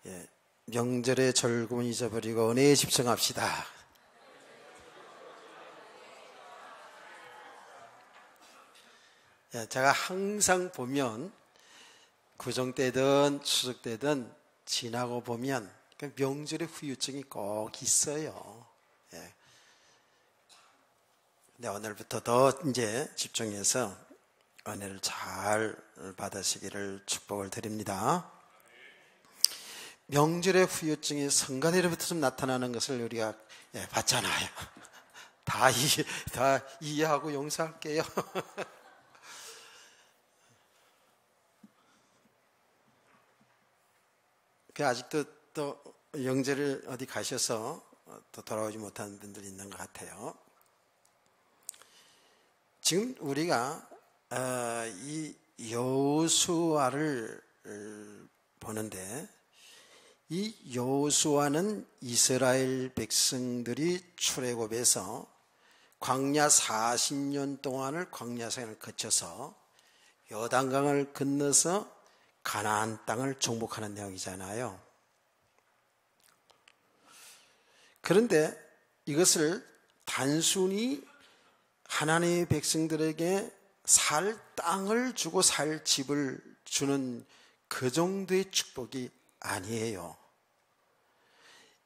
예, 명절의 즐거움을 잊어버리고 은혜에 집중합시다. 예, 제가 항상 보면 구정 때든 추석 때든 지나고 보면 그 명절의 후유증이 꼭 있어요. 예. 근데 오늘부터 더 이제 집중해서 은혜를 잘 받으시기를 축복을 드립니다. 명절의 후유증이 성가대로부터 좀 나타나는 것을 우리가 봤잖아요. 다 이해하고 용서할게요. 아직도 또 영절을 어디 가셔서 또 돌아오지 못한 분들이 있는 것 같아요. 지금 우리가 이 여호수아를 보는데, 이 여호수아는 이스라엘 백성들이 출애굽해서 광야 40년 동안을 광야 생활을 거쳐서 요단강을 건너서 가나안 땅을 정복하는 내용이잖아요. 그런데 이것을 단순히 하나님의 백성들에게 살 땅을 주고 살 집을 주는 그 정도의 축복이 아니에요.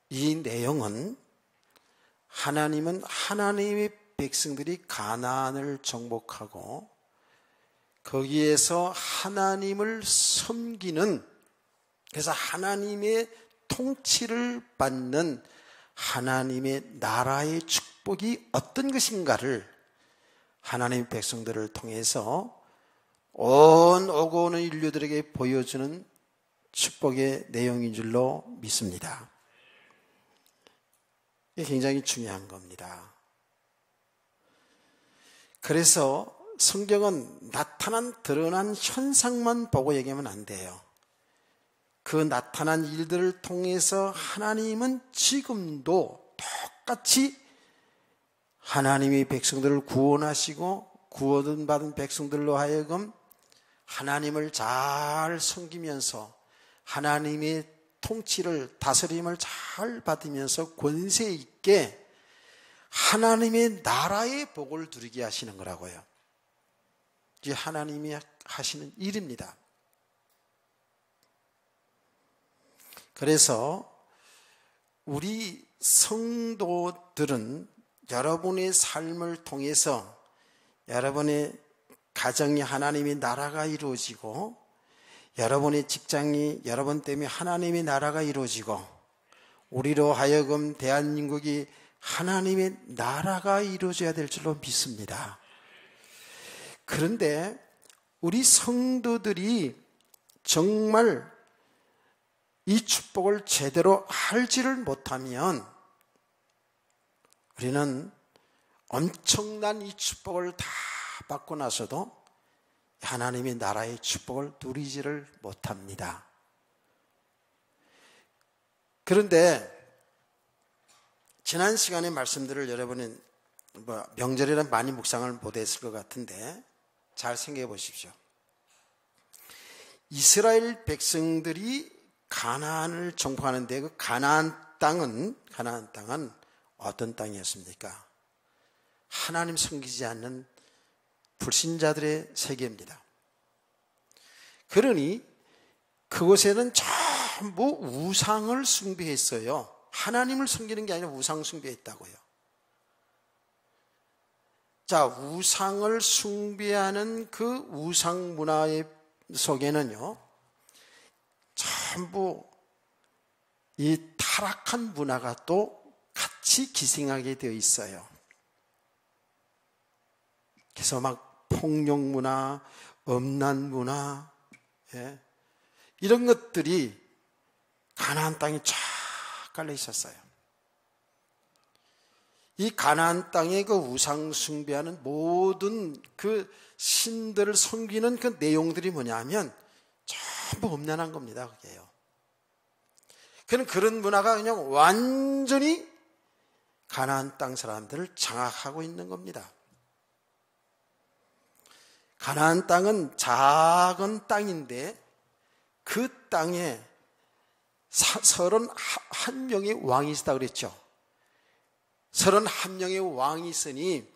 이 내용은 하나님은 하나님의 백성들이 가나안을 정복하고 거기에서 하나님을 섬기는, 그래서 하나님의 통치를 받는 하나님의 나라의 축복이 어떤 것인가를 하나님의 백성들을 통해서 온 오고 오는 인류들에게 보여주는 축복의 내용인 줄로 믿습니다. 이게 굉장히 중요한 겁니다. 그래서 성경은 드러난 현상만 보고 얘기하면 안 돼요. 그 나타난 일들을 통해서 하나님은 지금도 똑같이 하나님의 백성들을 구원하시고 구원받은 백성들로 하여금 하나님을 잘 섬기면서 하나님의 통치를, 다스림을 잘 받으면서 권세 있게 하나님의 나라의 복을 누리게 하시는 거라고요. 이게 하나님이 하시는 일입니다. 그래서 우리 성도들은 여러분의 삶을 통해서 여러분의 가정이 하나님의 나라가 이루어지고, 여러분의 직장이 여러분 때문에 하나님의 나라가 이루어지고, 우리로 하여금 대한민국이 하나님의 나라가 이루어져야 될 줄로 믿습니다. 그런데 우리 성도들이 정말 이 축복을 제대로 알지를 못하면 우리는 엄청난 이 축복을 다 받고 나서도 하나님의 나라의 축복을 누리지를 못합니다. 그런데 지난 시간에 말씀들을 여러분은 명절이란 많이 묵상을 못했을 것 같은데 잘 생각해 보십시오. 이스라엘 백성들이 가나안을 정복하는데 그 가나안 땅은 어떤 땅이었습니까? 하나님 섬기지 않는 불신자들의 세계입니다. 그러니 그곳에는 전부 우상을 숭배했어요. 하나님을 섬기는 게 아니라 우상 숭배했다고요. 자, 우상을 숭배하는 그 우상 문화의 속에는요, 전부 이 타락한 문화가 또 같이 기생하게 되어 있어요. 그래서 막 폭력 문화, 음란 문화, 이런 것들이 가나안 땅에 쫙 깔려 있었어요. 이 가나안 땅에 그 우상 숭배하는 모든 그 신들을 섬기는 그 내용들이 뭐냐면 전부 음란한 겁니다. 그게요. 그런 문화가 그냥 완전히 가나안 땅 사람들을 장악하고 있는 겁니다. 가나안 땅은 작은 땅인데 그 땅에 31명의 왕이 있었다 그랬죠. 31명의 왕이 있으니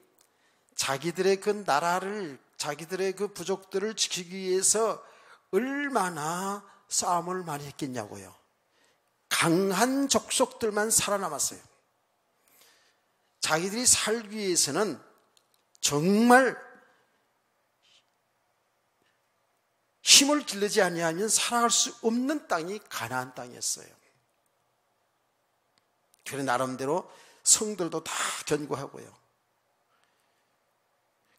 자기들의 그 나라를, 자기들의 그 부족들을 지키기 위해서 얼마나 싸움을 많이 했겠냐고요. 강한 족속들만 살아남았어요. 자기들이 살기 위해서는 정말 힘을 기르지 아니하면 살아갈 수 없는 땅이 가나안 땅이었어요. 그래 나름대로 성들도 다 견고하고요.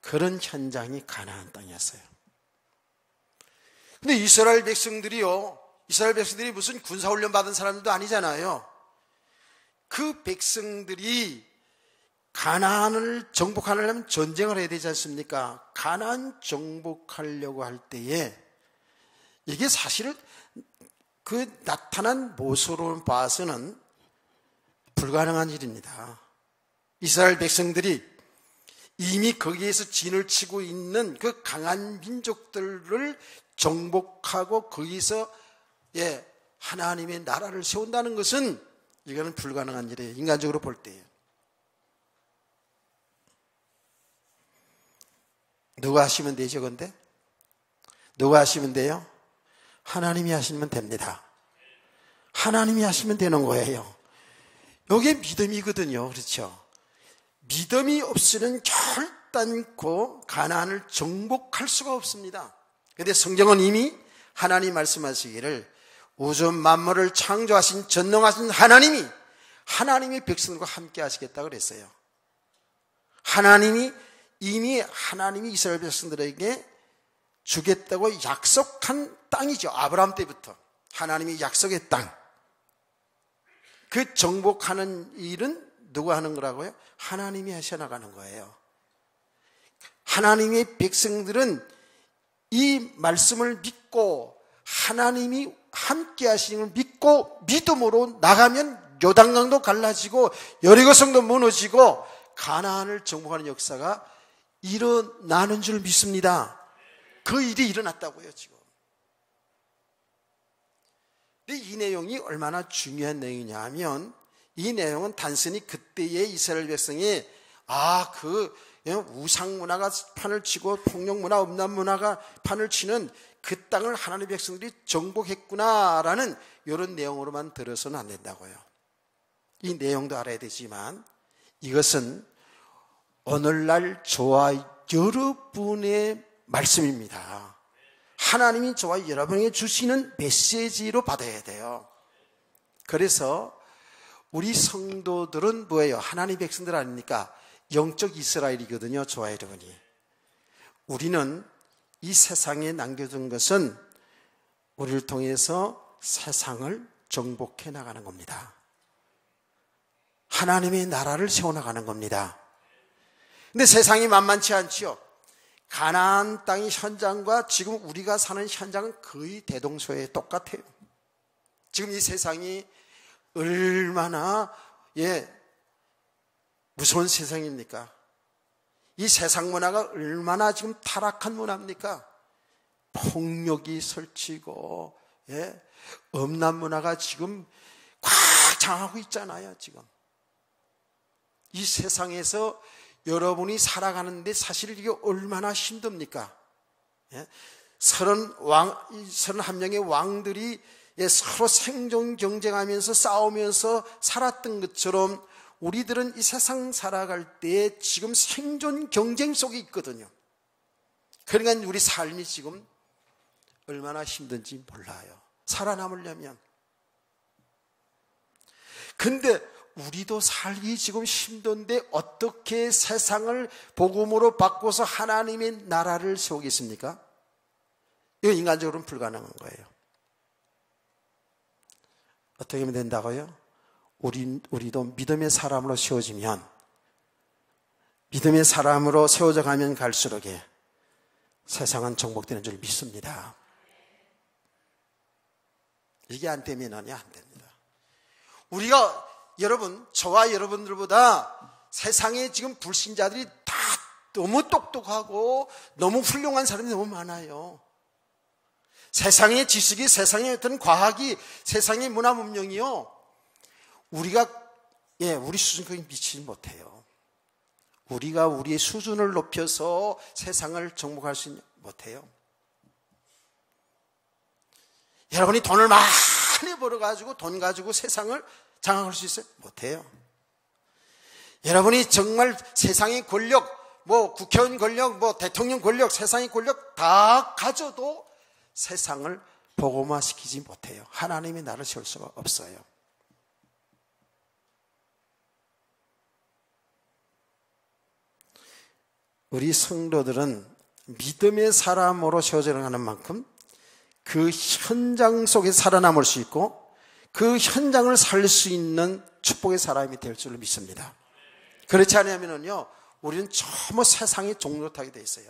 그런 현장이 가나안 땅이었어요. 근데 이스라엘 백성들이 무슨 군사훈련 받은 사람들도 아니잖아요. 그 백성들이 가나안을 정복하려면 전쟁을 해야 되지 않습니까? 가나안 정복하려고 할 때에 이게 사실 그 나타난 모습으로 봐서는 불가능한 일입니다. 이스라엘 백성들이 이미 거기에서 진을 치고 있는 그 강한 민족들을 정복하고 거기서 하나님의 나라를 세운다는 것은 이거는 불가능한 일이에요. 인간적으로 볼 때에. 누가 하시면 되죠, 근데? 누가 하시면 돼요? 하나님이 하시면 됩니다. 하나님이 하시면 되는 거예요. 이게 믿음이거든요. 그렇죠? 믿음이 없이는 결단코 가나안을 정복할 수가 없습니다. 그런데 성경은 이미 하나님 말씀하시기를 우주 만물을 창조하신 전능하신 하나님이 하나님의 백성들과 함께 하시겠다고 그랬어요. 하나님이 이스라엘 백성들에게 주겠다고 약속한 땅이죠. 아브라함 때부터 하나님이 약속의 땅. 그 정복하는 일은 누가 하는 거라고요? 하나님이 하셔나가는 거예요. 하나님의 백성들은 이 말씀을 믿고 하나님이 함께 하시는 걸 믿고 믿음으로 나가면 요단강도 갈라지고 여리고성도 무너지고 가나안을 정복하는 역사가 일어나는 줄 믿습니다. 그 일이 일어났다고요, 지금. 근데 이 내용이 얼마나 중요한 내용이냐 하면 이 내용은 단순히 그때의 이스라엘 백성이 우상 문화가 판을 치고 폭력 문화, 음란 문화가 판을 치는 그 땅을 하나님의 백성들이 정복했구나라는 이런 내용으로만 들어서는 안 된다고요. 이 내용도 알아야 되지만 이것은 오늘날 저와 여러분의 말씀입니다. 하나님이 저와 여러분에게 주시는 메시지로 받아야 돼요. 그래서 우리 성도들은 뭐예요? 하나님의 백성들 아닙니까? 영적 이스라엘이거든요. 저와 여러분이. 우리는 이 세상에 남겨둔 것은 우리를 통해서 세상을 정복해 나가는 겁니다. 하나님의 나라를 세워나가는 겁니다. 근데 세상이 만만치 않지요. 가나안 땅의 현장과 지금 우리가 사는 현장은 거의 대동소이에 똑같아요. 지금 이 세상이 얼마나 무서운 세상입니까? 이 세상 문화가 얼마나 지금 타락한 문화입니까? 폭력이 설치고 음란 문화가 지금 꽉 장하고 있잖아요. 지금 이 세상에서 여러분이 살아가는데 사실 이게 얼마나 힘듭니까? 31명의 왕들이 서로 생존 경쟁하면서 싸우면서 살았던 것처럼 우리들은 이 세상 살아갈 때 지금 생존 경쟁 속에 있거든요. 그러니까 우리 삶이 지금 얼마나 힘든지 몰라요. 살아남으려면. 근데 우리도 살기 지금 힘든데 어떻게 세상을 복음으로 바꿔서 하나님의 나라를 세우겠습니까? 이건 인간적으로는 불가능한 거예요. 어떻게 하면 된다고요? 우리도 믿음의 사람으로 세워지면, 믿음의 사람으로 세워져 가면 갈수록 세상은 정복되는 줄 믿습니다. 이게 안 되면은 안 됩니다. 우리가 저와 여러분들보다 세상에 지금 불신자들이 다 너무 똑똑하고 너무 훌륭한 사람이 너무 많아요. 세상의 지식이, 세상의 어떤 과학이, 세상의 문화 문명이요, 우리 수준까지 미치지 못해요. 우리가 우리의 수준을 높여서 세상을 정복할 수 못해요. 여러분이 돈을 많이 벌어가지고 돈 가지고 세상을 장악할 수 있어요? 못해요. 여러분이 정말 세상의 권력, 국회의원 권력, 대통령 권력, 세상의 권력 다 가져도 세상을 복음화시키지 못해요. 하나님이 나를 세울 수가 없어요. 우리 성도들은 믿음의 사람으로 세워져 가는 만큼 그 현장 속에 살아남을 수 있고 그 현장을 살 수 있는 축복의 사람이 될 줄로 믿습니다. 그렇지 않으면요, 우리는 전부 세상에 종노릇하게 돼 있어요.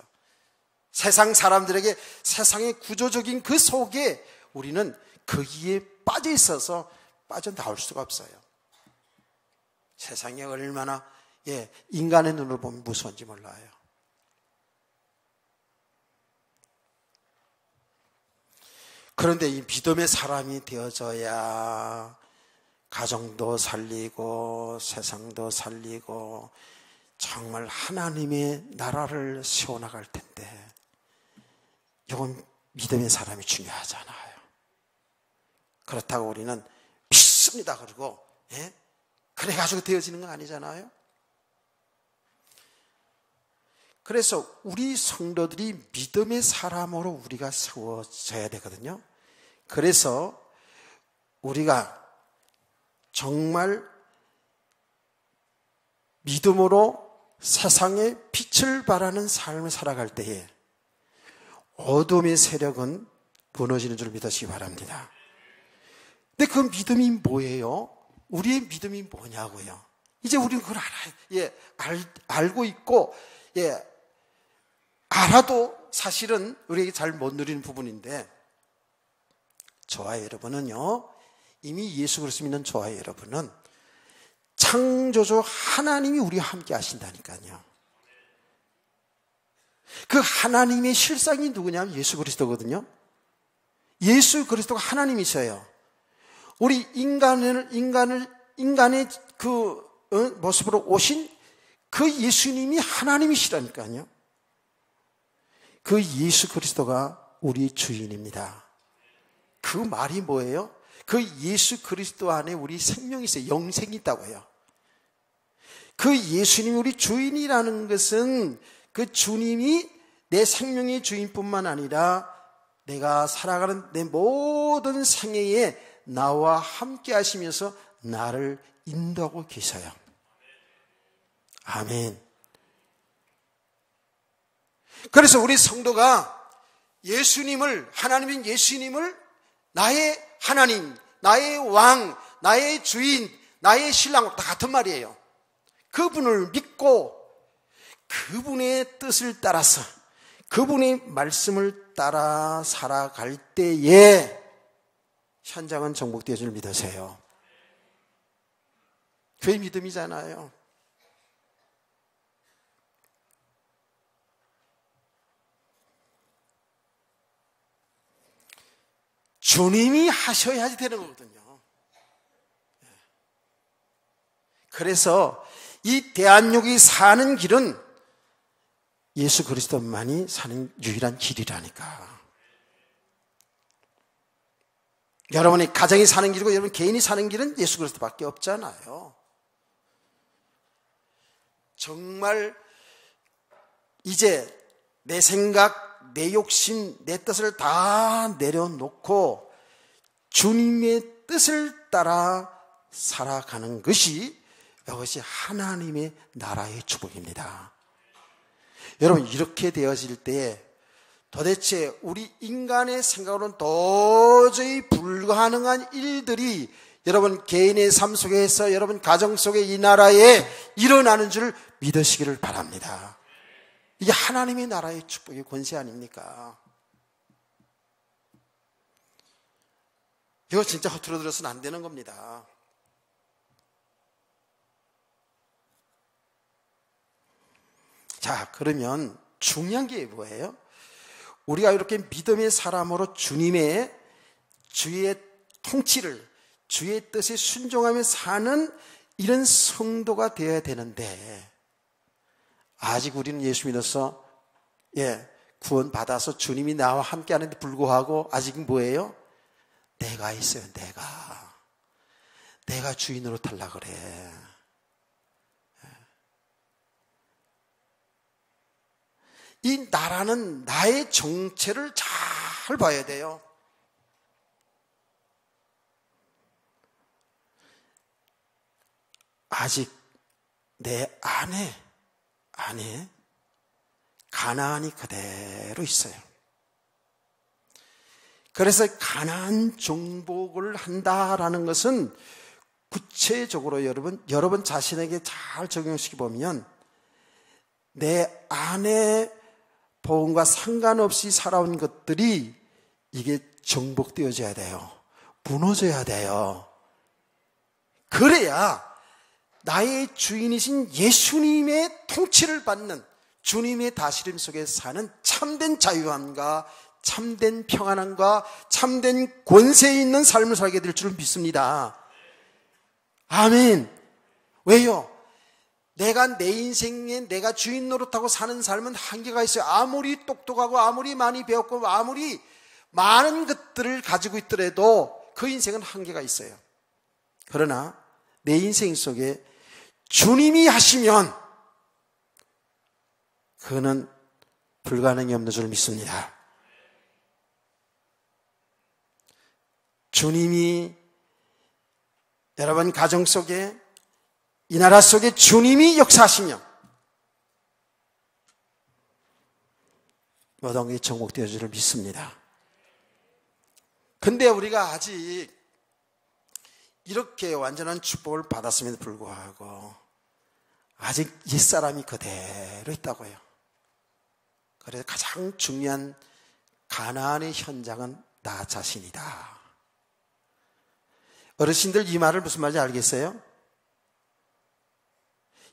세상 사람들에게 세상의 구조적인 그 속에 우리는 거기에 빠져 있어서 빠져나올 수가 없어요. 세상이 얼마나 인간의 눈으로 보면 무서운지 몰라요. 그런데 이 믿음의 사람이 되어져야 가정도 살리고 세상도 살리고 정말 하나님의 나라를 세워나갈 텐데, 이건 믿음의 사람이 중요하잖아요. 그렇다고 우리는 믿습니다 그러고 그래가지고 되어지는 거 아니잖아요. 그래서 우리 성도들이 믿음의 사람으로 우리가 세워져야 되거든요. 그래서 우리가 정말 믿음으로 세상에 빛을 발하는 삶을 살아갈 때에 어둠의 세력은 무너지는 줄 믿으시기 바랍니다. 근데 그 믿음이 뭐예요? 우리의 믿음이 뭐냐고요? 이제 우리는 그걸 알아요. 알고 있고, 알아도 사실은 우리에게 잘 못 누리는 부분인데, 저와 여러분은요, 이미 예수 그리스도 믿는 저와 여러분은 창조주 하나님이 우리와 함께 하신다니까요. 그 하나님의 실상이 누구냐면 예수 그리스도거든요. 예수 그리스도가 하나님이셔요. 우리 인간의 그 모습으로 오신 그 예수님이 하나님이시라니까요. 그 예수 그리스도가 우리 주인입니다. 그 말이 뭐예요? 그 예수 그리스도 안에 우리 생명이 있어요. 영생이 있다고요. 그 예수님이 우리 주인이라는 것은 그 주님이 내 생명의 주인뿐만 아니라 내가 살아가는 내 모든 생애에 나와 함께 하시면서 나를 인도하고 계셔요. 아멘. 그래서 우리 성도가 하나님인 예수님을 나의 하나님, 나의 왕, 나의 주인, 나의 신랑, 다 같은 말이에요. 그분을 믿고 그분의 뜻을 따라서 그분의 말씀을 따라 살아갈 때에 현장은 정복되어 줄 믿으세요. 그게 믿음이잖아요. 주님이 하셔야지 되는 거거든요. 그래서 이 대한민국이 사는 길은 예수 그리스도만이 사는 유일한 길이라니까. 여러분이 가정이 사는 길이고 여러분 개인이 사는 길은 예수 그리스도밖에 없잖아요. 정말 이제 내 생각, 내 욕심, 내 뜻을 다 내려놓고 주님의 뜻을 따라 살아가는 것이, 이것이 하나님의 나라의 축복입니다. 여러분, 이렇게 되어질 때 도대체 우리 인간의 생각으로는 도저히 불가능한 일들이 여러분 개인의 삶 속에서, 여러분 가정 속에, 이 나라에 일어나는 줄 믿으시기를 바랍니다. 이게 하나님의 나라의 축복의 권세 아닙니까? 이거 진짜 허투루 들어서는 안 되는 겁니다. 자, 그러면 중요한 게 뭐예요? 우리가 이렇게 믿음의 사람으로 주님의 주의 통치를, 주의 뜻에 순종하며 사는 이런 성도가 되어야 되는데, 아직 우리는 예수 믿어서 구원 받아서 주님이 나와 함께 하는데 불구하고 아직 뭐예요? 내가 있어요. 내가 주인으로 탈라 그래. 이 나라는 나의 정체를 잘 봐야 돼요. 아직 내 안에 가나안이 그대로 있어요. 그래서 가나안 정복을 한다라는 것은 구체적으로 여러분 자신에게 잘 적용시켜 보면 내 안에 복음과 상관없이 살아온 것들이 이게 정복되어져야 돼요. 무너져야 돼요. 그래야 나의 주인이신 예수님의 통치를 받는, 주님의 다스림 속에 사는 참된 자유함과 참된 평안함과 참된 권세 있는 삶을 살게 될 줄 믿습니다. 아멘. 왜요? 내가 내 인생에 내가 주인 노릇하고 사는 삶은 한계가 있어요. 아무리 똑똑하고 아무리 많이 배웠고 아무리 많은 것들을 가지고 있더라도 그 인생은 한계가 있어요. 그러나 내 인생 속에 주님이 하시면 그는 불가능이 없는 줄 믿습니다. 주님이 여러분 가정 속에, 이 나라 속에 주님이 역사하시며 모든 게 정복되어질 줄 믿습니다. 근데 우리가 아직 이렇게 완전한 축복을 받았음에도 불구하고 아직 옛사람이 그대로 있다고요. 그래서 가장 중요한 가나안의 현장은 나 자신이다. 어르신들 이 말을 무슨 말인지 알겠어요?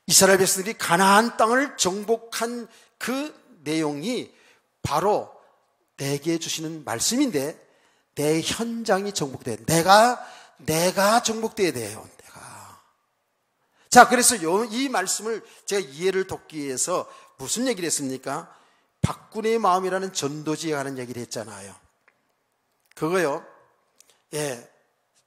이스라엘 백성들이 가나안 땅을 정복한 그 내용이 바로 내게 주시는 말씀인데, 내 현장이 정복돼야 돼. 내가 정복돼야 돼요. 내가. 자, 그래서 이 말씀을 제가 이해를 돕기 위해서 무슨 얘기를 했습니까? 박군의 마음이라는 전도지에 관한 얘기를 했잖아요. 그거요.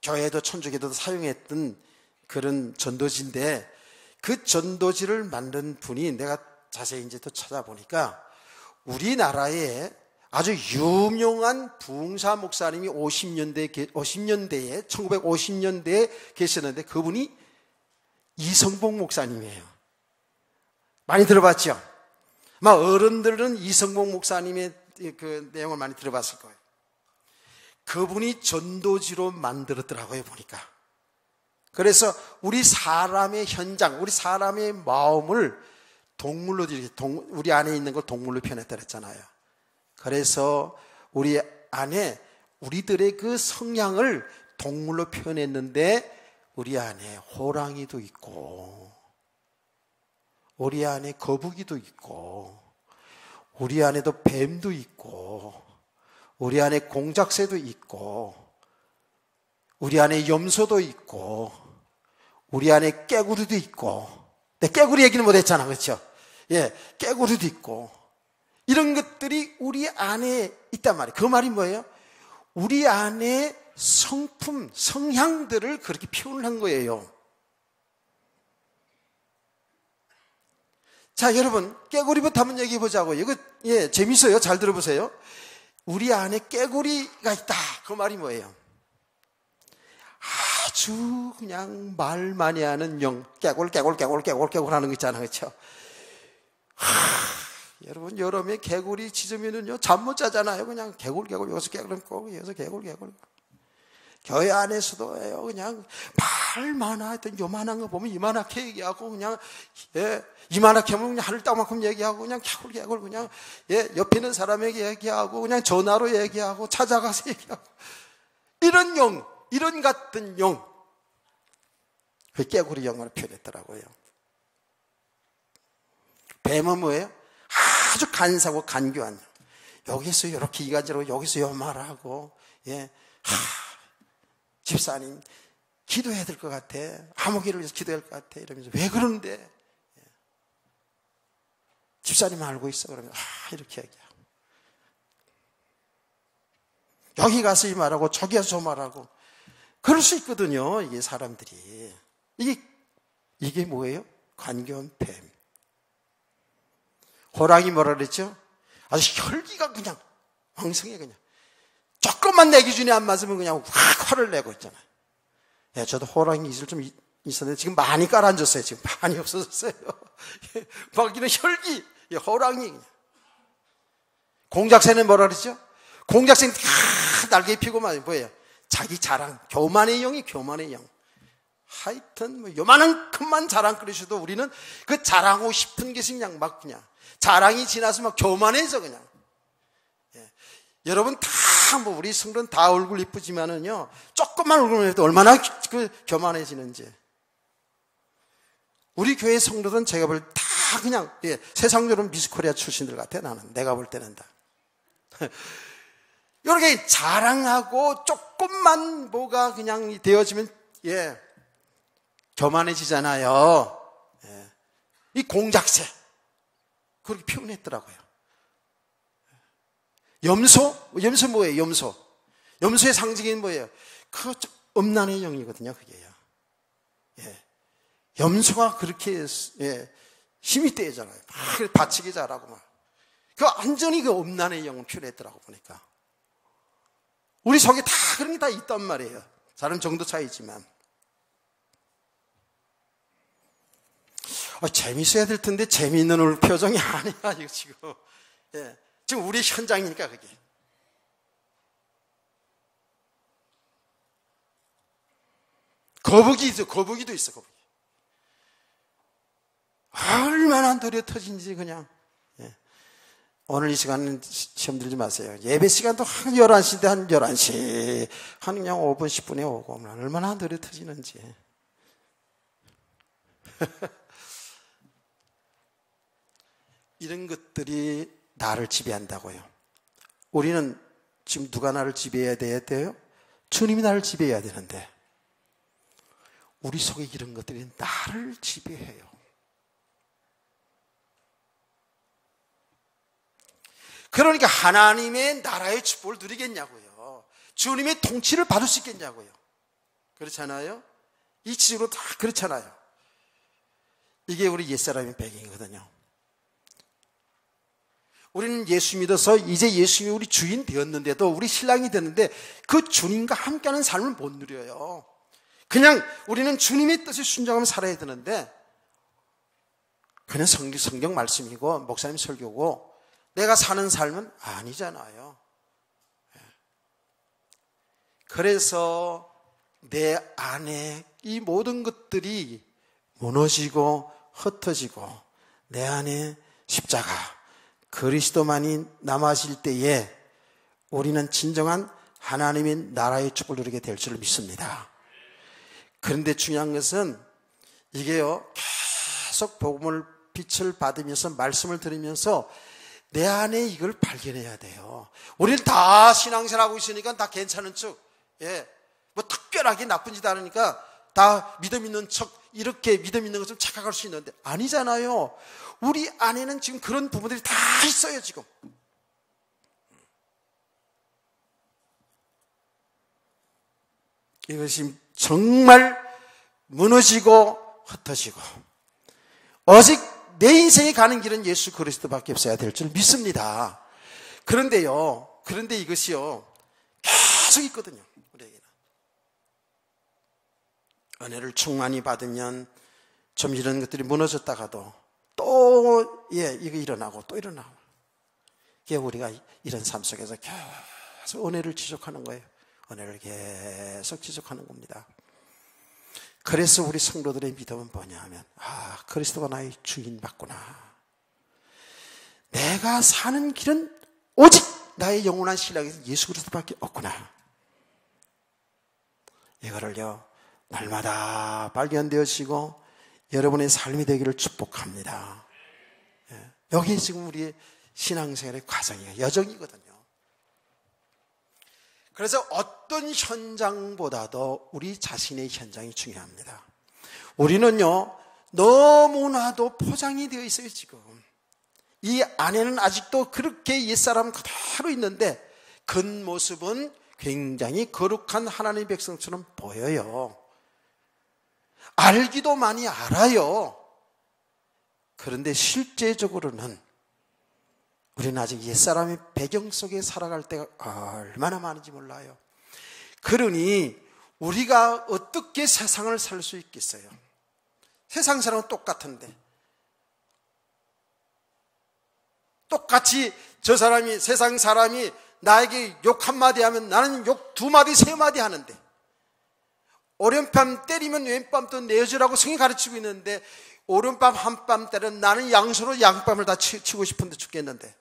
교회도 천주교도 사용했던 그런 전도지인데, 그 전도지를 만든 분이 내가 자세히 이제 또 찾아보니까 우리나라에 아주 유명한 부흥사 목사님이 1950년대에 계셨는데 그분이 이성복 목사님이에요. 많이 들어봤죠? 아마 어른들은 이성복 목사님의 그 내용을 많이 들어봤을 거예요. 그분이 전도지로 만들었더라고요, 보니까. 그래서 우리 사람의 현장, 우리 사람의 마음을 동물로, 우리 안에 있는 걸 동물로 표현했다 그랬잖아요. 그래서 우리 안에 우리들의 그 성향을 동물로 표현했는데 우리 안에 호랑이도 있고 우리 안에 거북이도 있고 우리 안에도 뱀도 있고 우리 안에 공작새도 있고 우리 안에 염소도 있고 우리 안에 깨구리도 있고, 내 깨구리 얘기는 못했잖아, 그렇죠? 깨구리도 있고 이런 것들이 우리 안에 있단 말이에요. 그 말이 뭐예요? 우리 안에 성품, 성향들을 그렇게 표현을 한 거예요. 자, 여러분, 깨구리부터 한번 얘기해 보자고요. 이거, 재밌어요. 잘 들어보세요. 우리 안에 깨구리가 있다. 그 말이 뭐예요? 아주 그냥 말 많이 하는 영, 깨골 하는 거 있잖아요. 그렇죠? 여러분, 여름에 개구리 짖으면은요, 잠 못 자잖아요. 그냥 개굴, 여기서 개굴, 여기서 개굴. 교회 안에서도 그냥 말 많아. 하여튼 요만한 거 보면 이만하게 얘기하고, 그냥, 이만하게 하면 그냥 하늘 땅만큼 얘기하고, 그냥 개굴, 그냥, 옆에 있는 사람에게 얘기하고, 그냥 전화로 얘기하고, 찾아가서 얘기하고. 이런 영, 이런 같은 영. 그 깨구리 영으로 표현했더라고요. 뱀은 뭐예요? 아주 간사하고 간교한 영. 여기서 이렇게 이간질하고 여기서 요 말하고, 집사님 기도해야 될 것 같아. 아무개를 위해서 기도해야 될 것 같아. 이러면서 왜 그러는데? 집사님 알고 있어. 그러면 이렇게 얘기하고. 여기 가서 이 말하고 저기 가서 저 말하고. 그럴 수 있거든요. 이게 사람들이. 이게 뭐예요? 관계원폐. 호랑이 뭐라 그랬죠? 아주 혈기가 그냥 왕성해 그냥. 조금만 내 기준에 안 맞으면 그냥 확 화를 내고 있잖아요. 저도 호랑이 이슬 좀 있었는데 지금 많이 깔아앉았어요. 지금 많이 없어졌어요. 막 이런 혈기, 호랑이. 공작새는 뭐라 그랬죠? 공작새는 다 날개 펴고 뭐예요? 자기 자랑, 교만의 영이 교만의 영. 하여튼 뭐 요만한 큰만 자랑거리셔도 우리는 그 자랑하고 싶은 것이 그냥 막 그냥 자랑이 지나서 막 교만해져 그냥. 여러분 다 뭐 우리 성도는 다 얼굴 이쁘지만은요 조금만 얼굴만 해도 얼마나 교만해지는지. 우리 교회 성도들은 제가 볼 다 그냥 세상적으로 미스코리아 출신들 같아. 나는 내가 볼 때는 다 이렇게 자랑하고 조금만 뭐가 그냥 되어지면 교만해지잖아요. 이 공작새 그렇게 표현했더라고요. 염소 뭐예요? 염소의 상징이 뭐예요? 그 음란의 영이거든요. 그게요. 염소가 그렇게 힘이 떼잖아요. 막 다치게 잘하고 막. 그 완전히 그 음란의 영을 표현했더라고 보니까. 우리 속에 다 그런 게 다 있단 말이에요. 사람 정도 차이지만. 재밌어야 될 텐데 재미있는 얼굴 표정이 아니야 이거 지금. 지금 우리 현장이니까 그게. 거북이도 있어. 거북이. 얼마나 노려 터진지 그냥. 오늘 이 시간은 시험 들지 마세요. 예배 시간도 한 11시인데 한 11시 한 그냥 5분 10분에 오고 얼마나 노려 터지는지. 이런 것들이 나를 지배한다고요. 우리는 지금 누가 나를 지배해야 돼요? 주님이 나를 지배해야 되는데 우리 속에 이런 것들이 나를 지배해요. 그러니까 하나님의 나라의 축복을 누리겠냐고요. 주님의 통치를 받을 수 있겠냐고요. 그렇잖아요? 이치적으로 다 그렇잖아요. 이게 우리 옛사람의 배경이거든요. 우리는 예수 믿어서 이제 예수님이 우리 주인 되었는데도 우리 신랑이 됐는데 그 주님과 함께하는 삶을 못 누려요. 그냥 우리는 주님의 뜻에 순종하며 살아야 되는데 그냥 성경 말씀이고 목사님 설교고 내가 사는 삶은 아니잖아요. 그래서 내 안에 이 모든 것들이 무너지고 흩어지고 내 안에 십자가 그리스도만이 남아질 때에 우리는 진정한 하나님의 나라의 축복을 누리게 될 줄 믿습니다. 그런데 중요한 것은 이게요, 계속 복음을 빛을 받으면서 말씀을 들으면서 내 안에 이걸 발견해야 돼요. 우리는 다 신앙생활하고 있으니까 다 괜찮은 척, 뭐 특별하게 나쁜 짓 안 하니까 다 믿음 있는 척, 이렇게 믿음 있는 것처럼 착각할 수 있는데 아니잖아요. 우리 안에는 지금 그런 부분들이 다 있어요, 지금. 이것이 정말 무너지고 흩어지고 오직 내 인생에 가는 길은 예수 그리스도밖에 없어야 될 줄 믿습니다. 그런데 이것이요 계속 있거든요. 우리에게는 은혜를 충만히 받으면 좀 이런 것들이 무너졌다가도 또 이거 일어나고 또 일어나고. 이게 우리가 이런 삶 속에서 계속 은혜를 지속하는 거예요. 은혜를 계속 지속하는 겁니다. 그래서 우리 성도들의 믿음은 뭐냐 하면 그리스도가 나의 주인 맞구나. 내가 사는 길은 오직 나의 영원한 신랑이 예수 그리스도밖에 없구나. 이거를요 날마다 발견되어지고 여러분의 삶이 되기를 축복합니다. 여기 지금 우리 신앙생활의 과정이에요. 여정이거든요. 그래서 어떤 현장보다도 우리 자신의 현장이 중요합니다. 우리는요, 너무나도 포장이 되어 있어요, 지금. 이 안에는 아직도 그렇게 옛사람 그대로 있는데 겉모습은 굉장히 거룩한 하나님의 백성처럼 보여요. 알기도 많이 알아요. 그런데 실제적으로는 우리는 아직 옛사람의 배경 속에 살아갈 때가 얼마나 많은지 몰라요. 그러니 우리가 어떻게 세상을 살 수 있겠어요? 세상 사람은 똑같은데 똑같이 저 사람이 세상 사람이 나에게 욕 한마디 하면 나는 욕 2마디 3마디 하는데 오른밤 때리면 왼밤 또 내어주라고 성이 가르치고 있는데 오른밤 한밤 때는 나는 양손으로 양밤을 다 치고 싶은데 죽겠는데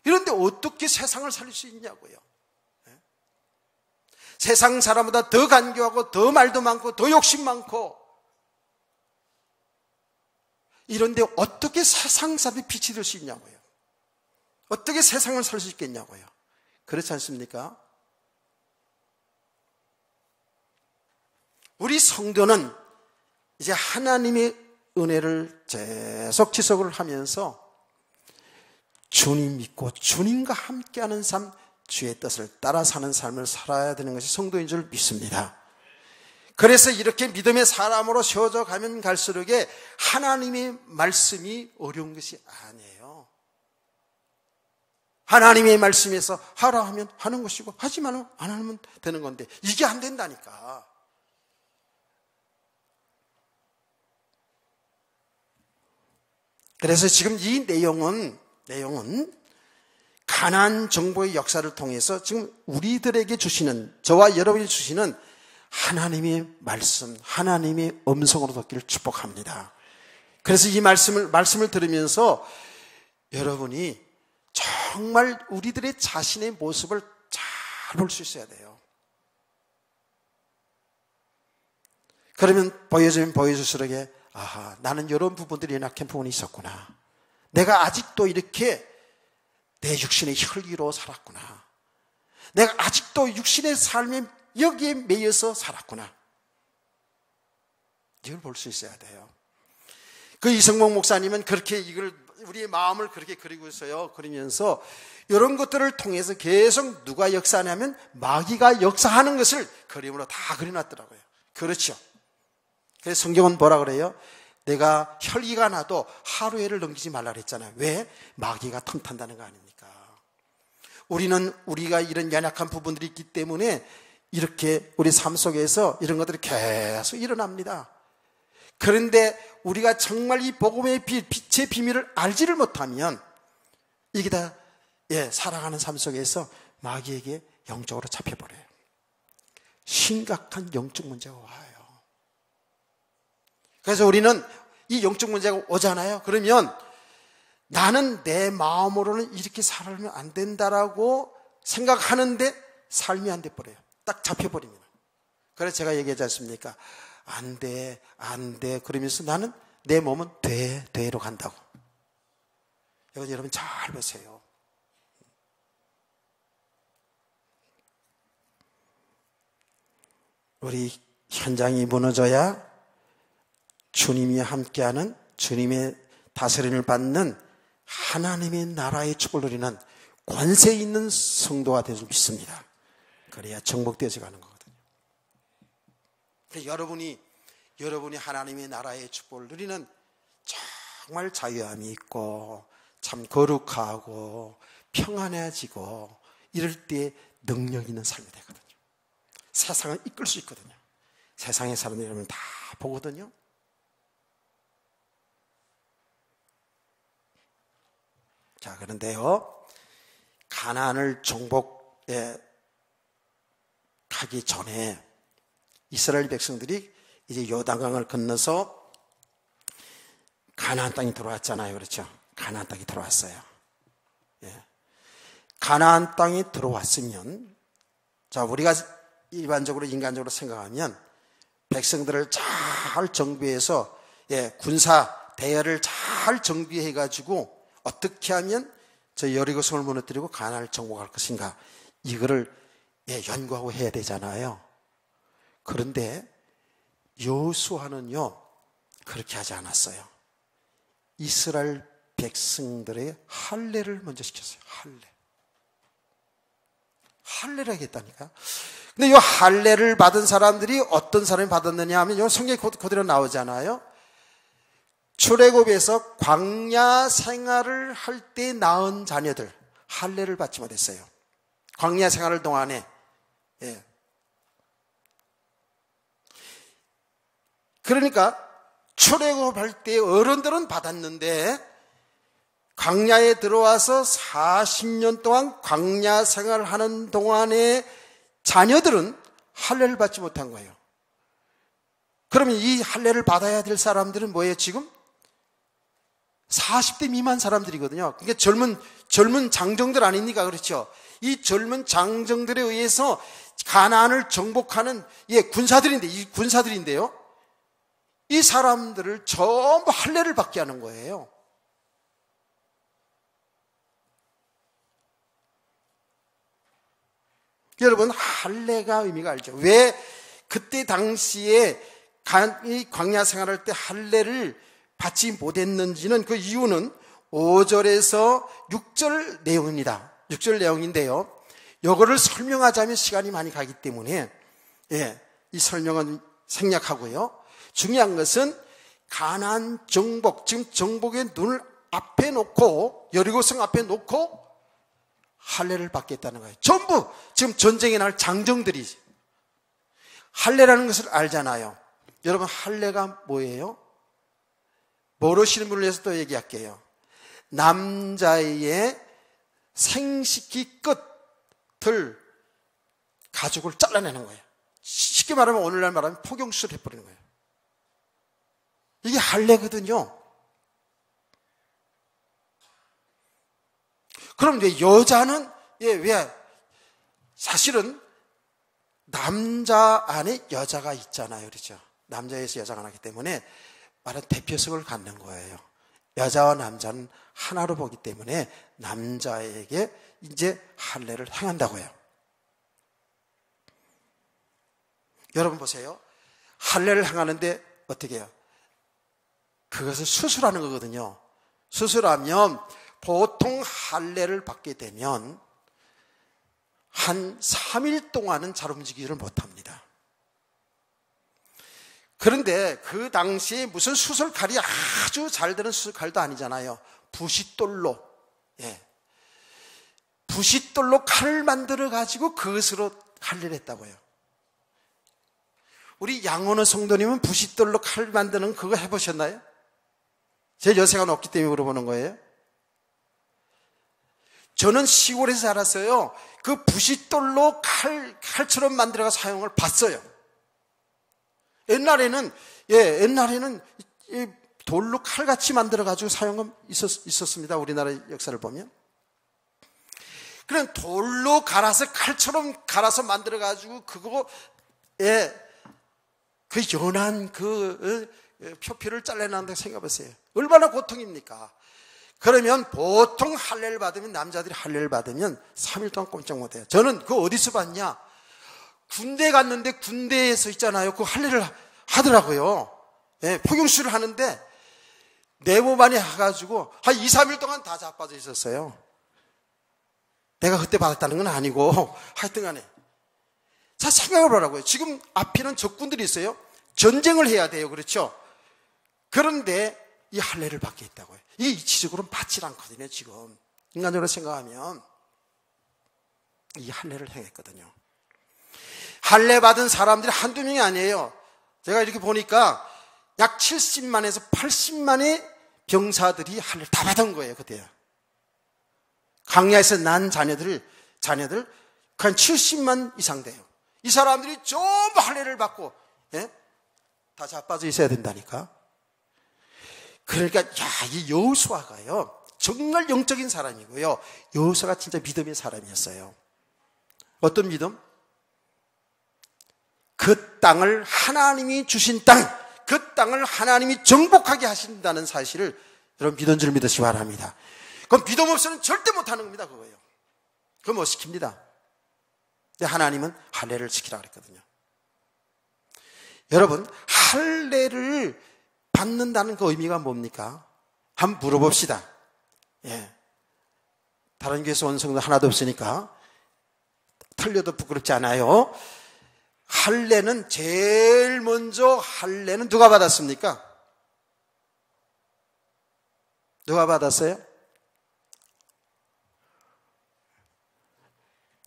이런데 어떻게 세상을 살릴 수 있냐고요. 세상 사람보다 더 간교하고 더 말도 많고 더 욕심 많고 이런데 어떻게 세상 사람이 빛이 될 수 있냐고요. 어떻게 세상을 살 수 있겠냐고요. 그렇지 않습니까? 우리 성도는 이제 하나님의 은혜를 계속 지속을 하면서 주님 믿고 주님과 함께하는 삶, 주의 뜻을 따라 사는 삶을 살아야 되는 것이 성도인 줄 믿습니다. 그래서 이렇게 믿음의 사람으로 세워져 가면 갈수록 하나님의 말씀이 어려운 것이 아니에요. 하나님의 말씀에서 하라 하면 하는 것이고 하지 말면 안 하면 되는 건데 이게 안 된다니까. 그래서 지금 이 내용은 가나안 정복의 역사를 통해서 지금 우리들에게 주시는, 저와 여러분이 주시는 하나님의 말씀, 하나님의 음성으로 듣기를 축복합니다. 그래서 이 말씀을 들으면서 여러분이 정말 우리들의 자신의 모습을 잘 볼 수 있어야 돼요. 그러면 보여주면 보여줄수록 아하, 나는 이런 부분들이 연약한 부분이 있었구나. 내가 아직도 이렇게 내 육신의 혈기로 살았구나. 내가 아직도 육신의 삶에 여기에 매여서 살았구나. 이걸 볼 수 있어야 돼요. 그 이성봉 목사님은 그렇게 이걸 우리의 마음을 그렇게 그리고 있어요. 그러면서 이런 것들을 통해서 계속 누가 역사하냐면 마귀가 역사하는 것을 그림으로 다 그려놨더라고요. 그렇죠. 그래서 성경은 뭐라 그래요? 내가 혈기가 나도 하루에를 넘기지 말라 그랬잖아요. 왜? 마귀가 틈탄다는 거 아닙니까? 우리가 이런 연약한 부분들이 있기 때문에 이렇게 우리 삶 속에서 이런 것들이 계속 일어납니다. 그런데 우리가 정말 이 복음의 빛의 비밀을 알지를 못하면 이게 다 살아가는 삶 속에서 마귀에게 영적으로 잡혀버려요. 심각한 영적 문제가 와요. 그래서 우리는 이 영적 문제가 오잖아요. 그러면 나는 내 마음으로는 이렇게 살면 안 된다라고 생각하는데 삶이 안 돼버려요. 딱 잡혀버립니다. 그래서 제가 얘기하지 않습니까? 안 돼, 안 돼. 그러면서 나는 내 몸은 돼로 간다고. 이건 여러분 잘 보세요. 우리 현장이 무너져야 주님이 함께하는, 주님의 다스림을 받는 하나님의 나라의 축복을 누리는 권세 있는 성도가 되어 믿습니다. 그래야 정복되어져 가는 거거든요. 여러분이 하나님의 나라의 축복을 누리는 정말 자유함이 있고 참 거룩하고 평안해지고 이럴 때 능력 있는 삶이 되거든요. 세상을 이끌 수 있거든요. 세상의 사람들이 여러분 다 보거든요. 자, 그런데요, 가나안을 정복해 가기 전에 이스라엘 백성들이 이제 요단강을 건너서 가나안 땅에 들어왔잖아요. 그렇죠? 가나안 땅에 들어왔어요. 가나안 땅에 들어왔으면, 자, 우리가 일반적으로 인간적으로 생각하면 백성들을 잘 정비해서 군사 대열을 잘 정비해 가지고 어떻게 하면 저 여리고성을 무너뜨리고 가나안을 정복할 것인가, 이거를 연구하고 해야 되잖아요. 그런데 여호수아는요 그렇게 하지 않았어요. 이스라엘 백성들의 할례를 먼저 시켰어요. 할례를 하겠다니까. 근데 이 할례를 받은 사람들이 어떤 사람이 받았느냐 하면 이 성경에 그대로 나오잖아요. 출애굽에서 광야 생활을 할 때 낳은 자녀들 할례를 받지 못했어요. 광야 생활을 동안에. 그러니까 출애굽할 때 어른들은 받았는데 광야에 들어와서 40년 동안 광야 생활을 하는 동안에 자녀들은 할례를 받지 못한 거예요. 그러면 이 할례를 받아야 될 사람들은 뭐예요? 지금 40대 미만 사람들이거든요. 그러니까 젊은 장정들 아닙니까? 그렇죠? 이 젊은 장정들에 의해서 가나안을 정복하는 군사들인데요. 이 사람들을 전부 할례를 받게 하는 거예요. 여러분, 할례가 의미가 알죠? 왜 그때 당시에 이 광야 생활할 때 할례를 받지 못했는지는, 그 이유는 5절에서 6절 내용입니다. 6절 내용인데요. 이거를 설명하자면 시간이 많이 가기 때문에 이 설명은 생략하고요. 중요한 것은 가나안 정복, 지금 정복의 눈을 앞에 놓고, 여리고성 앞에 놓고 할례를 받겠다는 거예요. 전부 지금 전쟁에 나갈 장정들이 할례라는 것을 알잖아요. 여러분, 할례가 뭐예요? 모르시는 분을 위해서 또 얘기할게요. 남자의 생식기 끝을 가죽을 잘라내는 거예요. 쉽게 말하면 오늘날 말하면 포경수술 해버리는 거예요. 이게 할례거든요. 그럼 왜 여자는 왜 사실은 남자 안에 여자가 있잖아요, 그렇죠? 남자에서 여자가 나기 때문에 말은 대표성을 갖는 거예요. 여자와 남자는 하나로 보기 때문에 남자에게 이제 할례를 행한다고요. 여러분 보세요. 할례를 행하는데 어떻게 해요? 그것을 수술하는 거거든요. 수술하면 보통 할례를 받게 되면 한 3일 동안은 잘 움직이지를 못합니다. 그런데 그 당시에 무슨 수술칼이 아주 잘 되는 수술칼도 아니잖아요. 부싯돌로, 부싯돌로 칼을 만들어 가지고 그것으로 할례를 했다고요. 우리 양원호 성도님은 부싯돌로 칼 만드는 그거 해보셨나요? 제 여세가 없기 때문에 물어보는 거예요. 저는 시골에서 살았어요. 그 부싯돌로 칼처럼 만들어가 사용을 봤어요. 옛날에는 돌로 칼같이 만들어가지고 사용은 있었습니다. 우리나라 역사를 보면. 그냥 돌로 갈아서 칼처럼 갈아서 만들어가지고 그거에 그 연한 표피를 잘라낸다고 생각해보세요. 얼마나 고통입니까? 그러면 보통 할례를 받으면, 남자들이 할례를 받으면 3일 동안 꼼짝 못해요. 저는 그거 어디서 봤냐? 군대 갔는데 군대에서 있잖아요. 그 할례를 하더라고요. 포경수를 하는데 내 몸 안에 해가지고 한 2, 3일 동안 다 자빠져 있었어요. 내가 그때 받았다는 건 아니고 하여튼 간에. 자, 생각을 하라고요. 지금 앞에는 적군들이 있어요. 전쟁을 해야 돼요. 그렇죠? 그런데 이 할례를 받게 했다고요. 이게 이치적으로는 받질 않거든요. 지금 인간적으로 생각하면 이 할례를 행했거든요. 할례 받은 사람들이 한두 명이 아니에요. 제가 이렇게 보니까 약 70만에서 80만의 병사들이 할례를 다 받은 거예요. 그때요. 광야에서 난 자녀들 한 70만 이상 돼요. 이 사람들이 전부 할례를 받고 다 자빠져 있어야 된다니까. 그러니까 이 여호수아가요 정말 영적인 사람이고요. 여호수아가 진짜 믿음의 사람이었어요. 어떤 믿음? 그 땅을 하나님이 주신 땅, 그 땅을 하나님이 정복하게 하신다는 사실을 여러분 믿은 줄 믿으시기 바랍니다. 그건 믿음 없이는 절대 못하는 겁니다. 그거예요. 그거 못 시킵니다. 근데 하나님은 할례를 지키라 그랬거든요. 여러분, 할례를 받는다는 그 의미가 뭡니까? 한번 물어봅시다. 예. 다른 교회에서 온 성도 하나도 없으니까 틀려도 부끄럽지 않아요. 할례는 제일 먼저 할례는 누가 받았습니까? 누가 받았어요?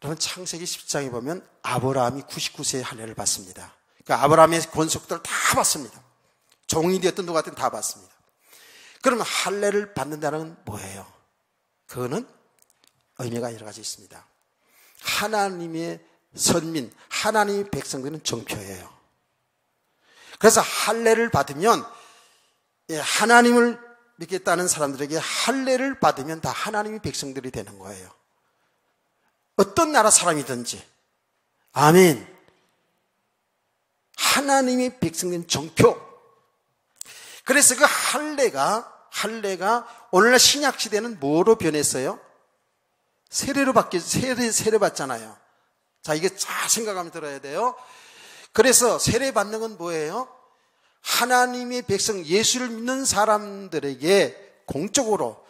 여러분, 창세기 10장에 보면 아브라함이 99세의 할례를 받습니다. 그러니까 아브라함의 권속들을 다 받습니다. 종이 되었든 누가 됐든 다 받습니다. 그러면 할례를 받는다는 건 뭐예요? 그거는 의미가 여러 가지 있습니다. 하나님의 선민, 하나님의 백성들은 정표예요. 그래서 할례를 받으면 하나님을 믿겠다는 사람들에게 할례를 받으면 다 하나님의 백성들이 되는 거예요. 어떤 나라 사람이든지. 아멘. 하나님의 백성된 정표. 그래서 그 할례가 오늘날 신약 시대는 뭐로 변했어요? 세례로 세례 받잖아요. 자, 이게 잘 생각하면 들어야 돼요. 그래서 세례 받는 건 뭐예요? 하나님의 백성, 예수를 믿는 사람들에게 공적으로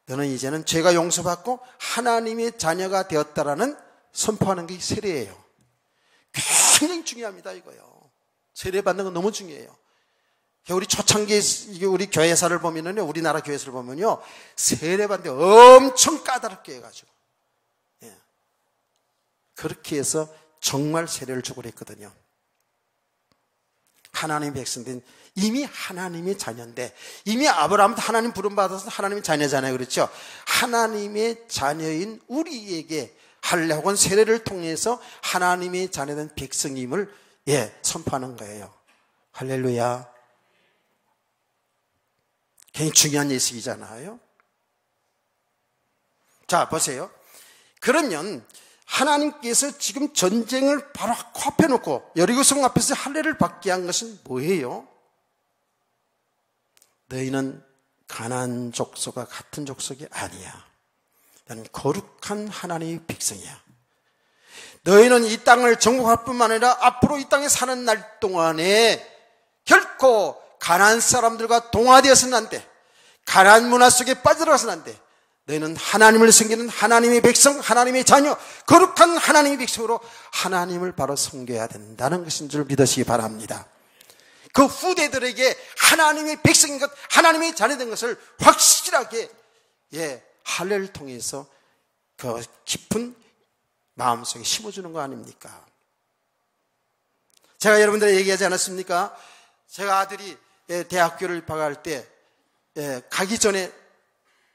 너는 이제는 죄가 용서받고 하나님의 자녀가 되었다라는 선포하는 게 세례예요. 굉장히 중요합니다, 이거요. 세례 받는 건 너무 중요해요. 우리 초창기 우리 교회사를 보면은요, 우리나라 교회사를 보면요, 세례 받는 데 엄청 까다롭게 해가지고, 그렇게 해서 정말 세례를 주고 그랬거든요. 하나님의 백성들은 이미 하나님의 자녀인데, 이미 아브라함도 하나님 부름받아서 하나님의 자녀잖아요. 그렇죠? 하나님의 자녀인 우리에게 할례 혹은 세례를 통해서 하나님의 자녀된 백성임을 선포하는 거예요. 할렐루야. 굉장히 중요한 예식이잖아요. 자, 보세요. 그러면 하나님께서 지금 전쟁을 바로 코앞에 놓고 여리고성 앞에서 할례를 받게 한 것은 뭐예요? 너희는 가나안 족속과 같은 족속이 아니야. 나는 거룩한 하나님의 백성이야. 너희는 이 땅을 정복할 뿐만 아니라 앞으로 이 땅에 사는 날 동안에 결코 가나안 사람들과 동화되어서는 안 돼. 가나안 문화 속에 빠져들어서는 안 돼. 너희는 하나님을 섬기는 하나님의 백성, 하나님의 자녀, 거룩한 하나님의 백성으로 하나님을 바로 섬겨야 된다는 것인 줄 믿으시기 바랍니다. 그 후대들에게 하나님의 백성인 것, 하나님의 자녀된 것을 확실하게 할례를 통해서 그 깊은 마음속에 심어주는 거 아닙니까? 제가 여러분들에게 얘기하지 않았습니까? 제가 아들이 대학교를 입학할 때 가기 전에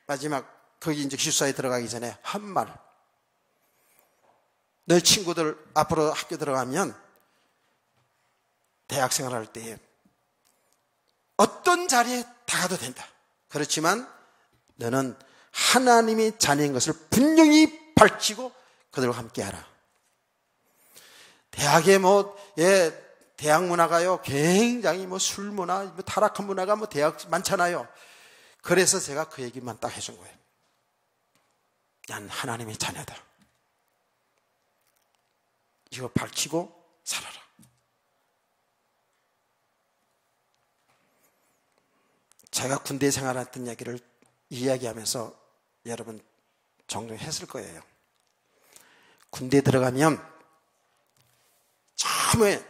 마지막 거기 이제 기숙사에 들어가기 전에 한 말. 너희 친구들 앞으로 학교 들어가면 대학생활 할 때 어떤 자리에 다 가도 된다. 그렇지만 너는 하나님의 자녀인 것을 분명히 밝히고 그들과 함께하라. 대학에 대학 문화가요 굉장히 술 문화, 타락한 문화가 대학 많잖아요. 그래서 제가 그 얘기만 딱 해준 거예요. 난 하나님의 자녀다. 이거 밝히고 살아라. 제가 군대 생활했던 얘기를 이야기하면서 여러분 종종 했을 거예요. 군대 들어가면 처음에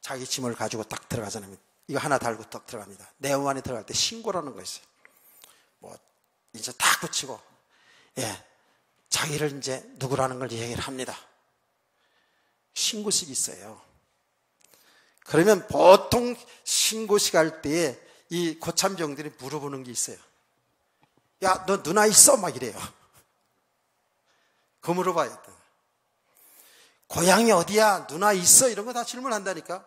자기 짐을 가지고 딱 들어가잖아요. 이거 하나 달고 딱 들어갑니다. 내원 안에 들어갈 때 신고라는 거 있어요. 이제 딱 붙이고 자기를 이제 누구라는 걸 얘기를 합니다. 신고식이 있어요. 그러면 보통 신고식 할 때에 이 고참병들이 물어보는 게 있어요. 야, 너 누나 있어? 막 이래요. 그거 물어봐야 돼. 고향이 어디야? 누나 있어? 이런 거 다 질문한다니까.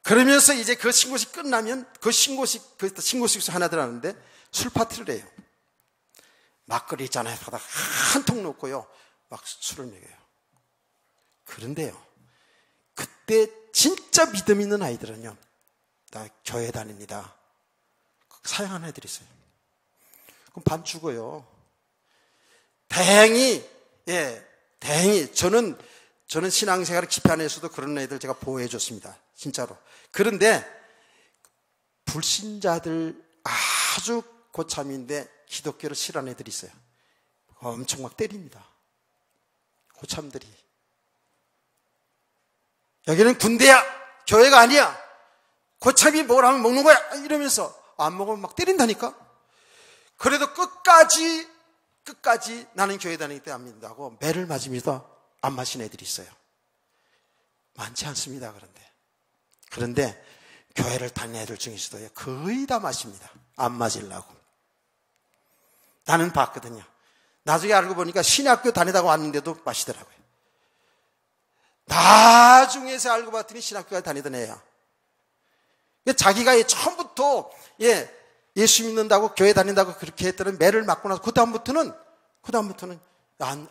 그러면서 이제 그 신고식 끝나면 그 신고식에서 하나 들어가는데 술 파티를 해요. 막걸리 있잖아요. 바닥 한 통 놓고요. 막 술을 먹여요. 그런데요. 그때 진짜 믿음 있는 아이들은요. 나 교회 다닙니다. 사양하는 애들이 있어요. 그럼 반 죽어요. 다행히 저는 신앙생활을 깊이 안에서도 그런 애들 제가 보호해 줬습니다. 진짜로. 그런데 불신자들 아주 고참인데 기독교를 싫어하는 애들이 있어요. 엄청 막 때립니다. 고참들이. 여기는 군대야, 교회가 아니야. 고참이 뭘 하면 먹는 거야 이러면서 안 먹으면 막 때린다니까. 그래도 끝까지 나는 교회 다니기 때문에 안 믿는다고 매를 맞으면서 안 마신 애들이 있어요. 많지 않습니다. 그런데 교회를 다니는 애들 중에서도 거의 다 마십니다. 안 맞으려고. 나는 봤거든요. 나중에 알고 보니까 신학교 다니다가 왔는데도 마시더라고요. 나중에서 알고 봤더니 신학교에 다니던 애야. 자기가 처음부터 예수 믿는다고 교회 다닌다고 그렇게 했더니 매를 맞고 나서 그 다음부터는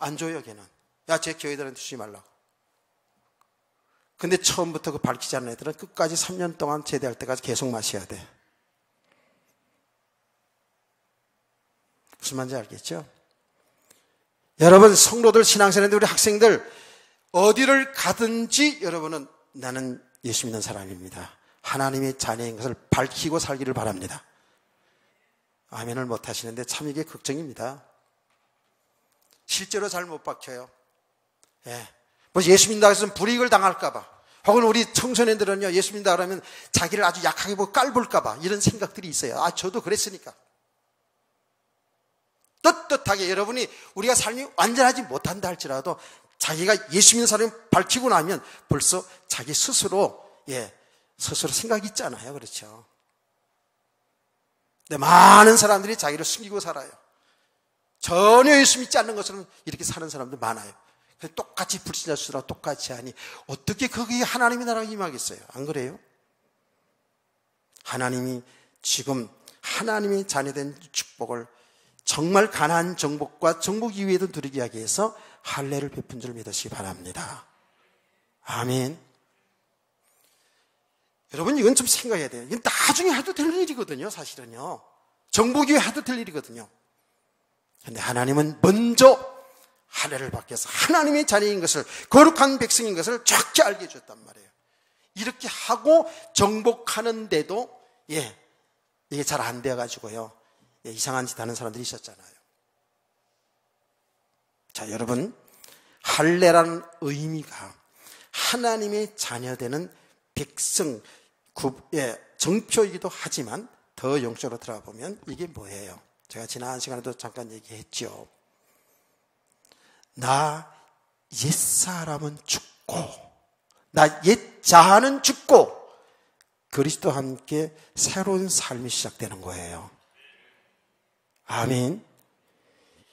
안 줘요. 걔는. 야, 제 교회 다니는 주지 말라고. 근데 처음부터 그 밝히지 않는 애들은 끝까지 3년 동안 제대할 때까지 계속 마셔야 돼. 무슨 말인지 알겠죠? 여러분, 성도들, 신앙생활들, 우리 학생들 어디를 가든지 여러분은 나는 예수 믿는 사람입니다. 하나님의 자녀인 것을 밝히고 살기를 바랍니다. 아멘을 못 하시는데 참 이게 걱정입니다. 실제로 잘 못 박혀요. 뭐 예수 믿는다고 해서 불이익을 당할까봐, 혹은 우리 청소년들은요, 예수 믿는다 그러면 자기를 아주 약하게 보고 깔볼까봐 이런 생각들이 있어요. 저도 그랬으니까. 떳떳하게 여러분이 우리가 삶이 완전하지 못한다 할지라도 자기가 예수 믿는 사람이 밝히고 나면 벌써 자기 스스로 생각이 있잖아요. 그렇죠? 근데 많은 사람들이 자기를 숨기고 살아요. 전혀 예수 믿지 않는 것처럼 이렇게 사는 사람들 많아요. 똑같이 불신자 수라 똑같이 하니 어떻게 거기에 하나님의 나라가 임하겠어요? 안 그래요? 하나님이 지금 하나님의 자녀된 축복을 정말 가나안 정복과 정복 이후에도 누리게 하기 위해서 할례를 베푼 줄 믿으시기 바랍니다. 아멘. 여러분, 이건 좀 생각해야 돼요. 이건 나중에 해도 될 일이거든요. 사실은요. 정복 이후에 해도 될 일이거든요. 그런데 하나님은 먼저 할례를 받기 위해서 하나님의 자녀인 것을, 거룩한 백성인 것을 정확히 알게 해줬단 말이에요. 이렇게 하고 정복하는데도 이게 잘 안 돼가지고요, 이상한 짓 하는 사람들이 있었잖아요. 자, 여러분, 할례라는 의미가 하나님의 자녀되는 백성 정표이기도 하지만 더 영적으로 들어가 보면 이게 뭐예요? 제가 지난 시간에도 잠깐 얘기했죠. 나 옛사람은 죽고, 나 옛자아는 죽고 그리스도와 함께 새로운 삶이 시작되는 거예요. 아멘.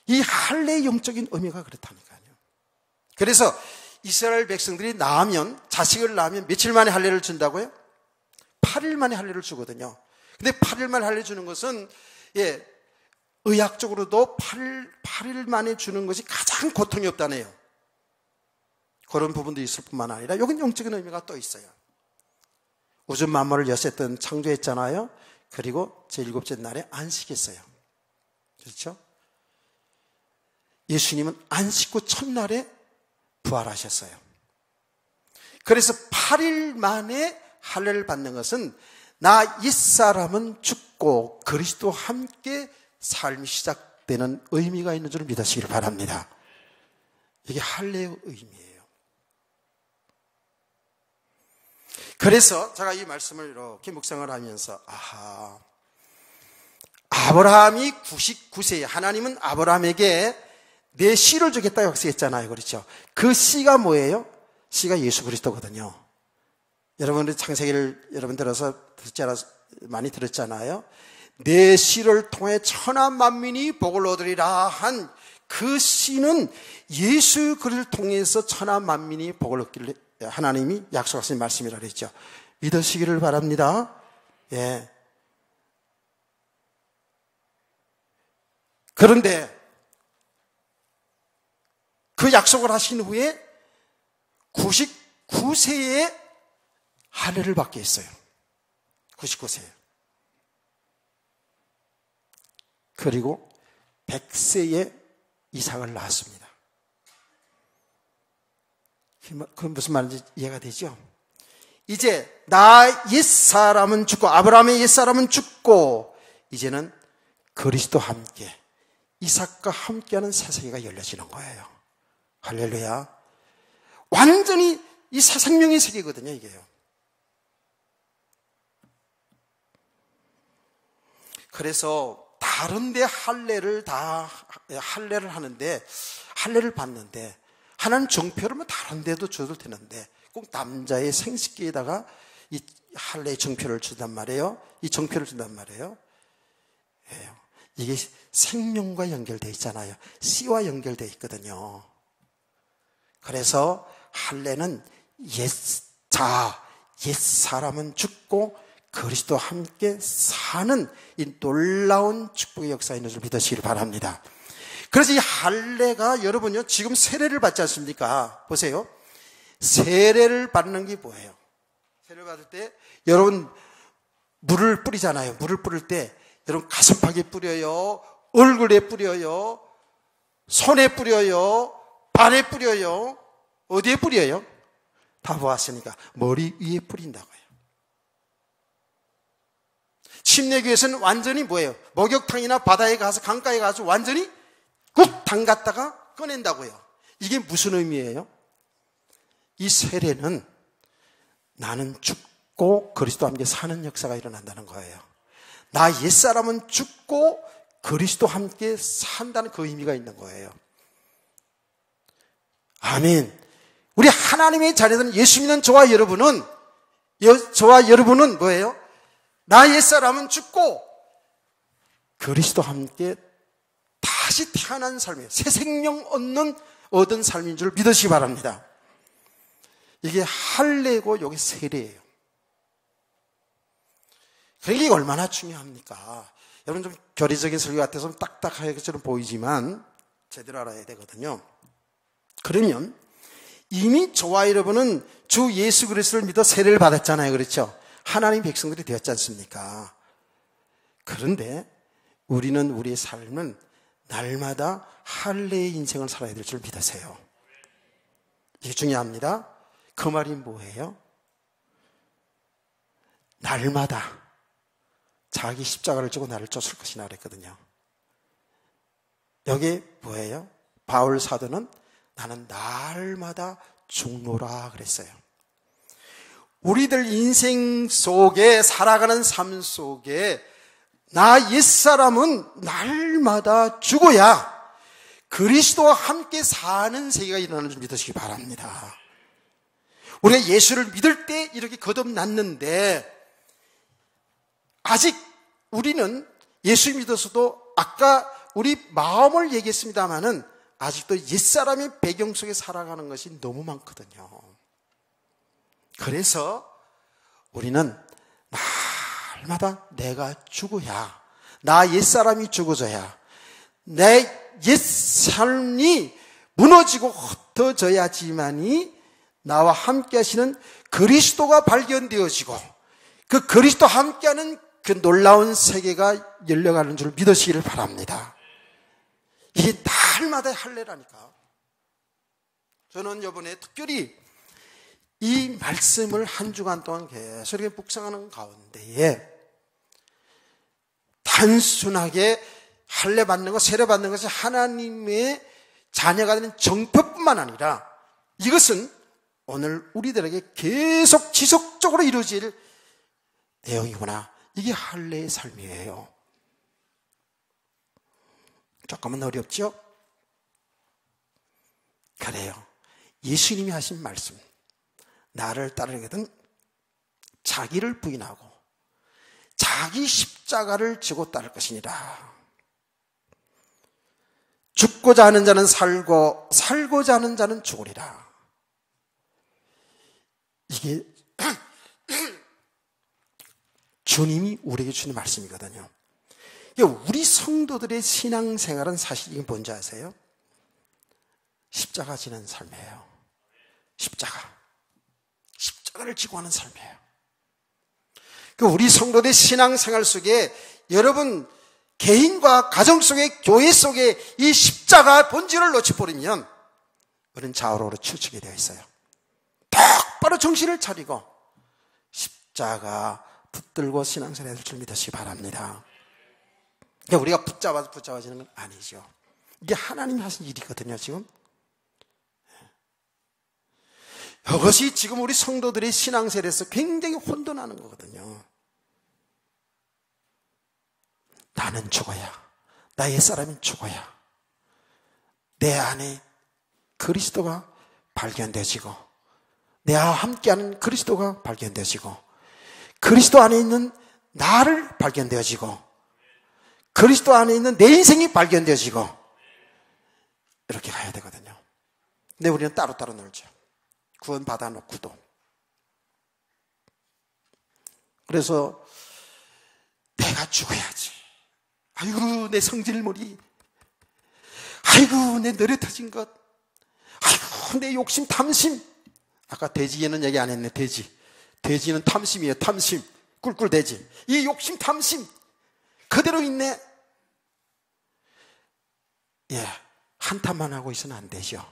이 할례의 영적인 의미가 그렇다니까요. 그래서 이스라엘 백성들이 자식을 낳으면 며칠 만에 할례를 준다고요? 8일 만에 할례를 주거든요. 근데 8일 만에 할례 주는 것은 의학적으로도 8일 만에 주는 것이 가장 고통이 없다네요. 그런 부분도 있을 뿐만 아니라 여긴 영적인 의미가 또 있어요. 우주 만물을 여섯번 창조했잖아요. 그리고 제7째 날에 안식했어요. 그렇죠? 예수님은 안식 후 첫날에 부활하셨어요. 그래서 8일 만에 할례를 받는 것은 나 옛사람은 죽고 그리스도와 함께 삶이 시작되는 의미가 있는 줄 믿으시길 바랍니다. 이게 할례의 의미예요. 그래서 제가 이 말씀을 이렇게 묵상을 하면서 아브라함이 99세에 하나님은 아브라함에게 내 씨를 주겠다고 약속했잖아요. 그렇죠? 그 씨가 뭐예요? 씨가 예수 그리스도거든요. 여러분들 창세기를 여러분 많이 들었잖아요. 내 씨를 통해 천하 만민이 복을 얻으리라 한 그 씨는 예수 그리스도를 통해서 천하 만민이 복을 얻기를 하나님이 약속하신 말씀이라고 그랬죠. 믿으시기를 바랍니다. 그런데 그 약속을 하신 후에 99세에 할례를 받게 했어요. 99세에. 그리고 100세에 이삭을 낳았습니다. 그건 무슨 말인지 이해가 되죠? 이제 나 옛사람은 죽고 아브라함의 옛사람은 죽고 이제는 그리스도와 함께 이삭과 함께하는 새 세계가 열려지는 거예요. 할렐루야. 완전히 이 새 생명의 세계거든요, 이게요. 그래서 다른데 할례를 하는데 할례를 받는데 하나는 정표를 다른 데도 줘도 되는데 꼭 남자의 생식기에다가 이 할례 정표를 준단 말이에요. 이 정표를 준단 말이에요. 이게 생명과 연결되어 있잖아요. 씨와 연결되어 있거든요. 그래서 할례는 옛사람은 죽고 그리스도와 함께 사는 이 놀라운 축복의 역사에 있는 줄 믿으시기를 바랍니다. 그래서 이 할례가 여러분요, 지금 세례를 받지 않습니까? 보세요. 세례를 받는 게 뭐예요? 세례를 받을 때 여러분 물을 뿌리잖아요. 물을 뿌릴 때 여러분 가슴팍에 뿌려요, 얼굴에 뿌려요, 손에 뿌려요, 발에 뿌려요, 어디에 뿌려요? 다 보았으니까 머리 위에 뿌린다고요. 침례교에서는 완전히 뭐예요? 목욕탕이나 바다에 가서 강가에 가서 완전히 꾹 담갔다가 꺼낸다고요. 이게 무슨 의미예요? 이 세례는 나는 죽고 그리스도와 함께 사는 역사가 일어난다는 거예요. 나 옛사람은 죽고 그리스도와 함께 산다는 그 의미가 있는 거예요. 아멘. 우리 하나님의 자녀들은, 예수 믿는 저와 여러분은 뭐예요? 나 옛사람은 죽고 그리스도와 함께 다시 태어난 삶이에요. 새 생명 얻은 삶인 줄 믿으시기 바랍니다. 이게 할례고 여기 세례예요. 그게 얼마나 중요합니까? 여러분 좀 교리적인 설교 같아서 좀 딱딱하게처럼 보이지만 제대로 알아야 되거든요. 그러면 이미 저와 여러분은 주 예수 그리스도를 믿어 세례를 받았잖아요. 그렇죠? 하나님 백성들이 되었지 않습니까? 그런데 우리는 우리의 삶은 날마다 할례의 인생을 살아야 될 줄 믿으세요. 이게 중요합니다. 그 말이 뭐예요? 날마다 자기 십자가를 지고 나를 쫓을 것이나 그랬거든요. 여기 뭐예요? 바울 사도는 나는 날마다 죽노라 그랬어요. 우리들 인생 속에 살아가는 삶 속에 나 옛사람은 날마다 죽어야 그리스도와 함께 사는 세계가 일어나는 줄 믿으시기 바랍니다. 우리가 예수를 믿을 때 이렇게 거듭났는데 아직 우리는 예수 믿어서도 아까 우리 마음을 얘기했습니다마는 아직도 옛사람의 배경 속에 살아가는 것이 너무 많거든요. 그래서 우리는 날마다 내가 죽어야, 나 옛사람이 죽어져야, 내 옛삶이 무너지고 흩어져야지만이 나와 함께 하시는 그리스도가 발견되어지고 그 그리스도와 함께하는 그 놀라운 세계가 열려가는 줄 믿으시기를 바랍니다. 이게 날마다 할례라니까. 저는 이번에 특별히 이 말씀을 한 주간 동안 계속 이렇게 묵상하는 가운데에 단순하게 할례 받는 것, 세례 받는 것이 하나님의 자녀가 되는 정표뿐만 아니라 이것은 오늘 우리들에게 계속 지속적으로 이루어질 내용이구나. 이게 할례의 삶이에요. 조금은 어렵죠? 그래요. 예수님이 하신 말씀, 나를 따르거든 자기를 부인하고 자기 십자가를 지고 따를 것이니라. 죽고자 하는 자는 살고 살고자 하는 자는 죽으리라. 이게 주님이 우리에게 주는 말씀이거든요. 우리 성도들의 신앙생활은 사실 이게 뭔지 아세요? 십자가 지는 삶이에요. 십자가를 지고 하는 삶이에요. 우리 성도들의 신앙생활 속에 여러분 개인과 가정 속에, 교회 속에 이 십자가 본질을 놓쳐버리면 우리는 좌우로 치우치게 되어 있어요. 똑바로 정신을 차리고 십자가 붙들고 신앙생활 해야 될 줄 믿으시기 바랍니다. 그러니까 우리가 붙잡아지는 건 아니죠. 이게 하나님이 하신 일이거든요, 지금. 이것이 지금 우리 성도들의 신앙생활에서 굉장히 혼돈하는 거거든요. 나는 죽어야, 나의 사람은 죽어야 내 안에 그리스도가 발견되어지고 내와 함께하는 그리스도가 발견되어지고 그리스도 안에 있는 나를 발견되어지고 그리스도 안에 있는 내 인생이 발견되어지고 이렇게 가야 되거든요. 근데 우리는 따로따로 놀죠. 구원 받아놓고도. 그래서 내가 죽어야지. 아이고 내 성질머리, 아이고 내 느릿해진 것, 아이고 내 욕심 탐심. 아까 돼지에는 얘기 안 했네. 돼지는 탐심이에요. 탐심. 꿀꿀돼지. 이 욕심 탐심 그대로 있네. 예, 한탄만 하고 있으면 안 되죠.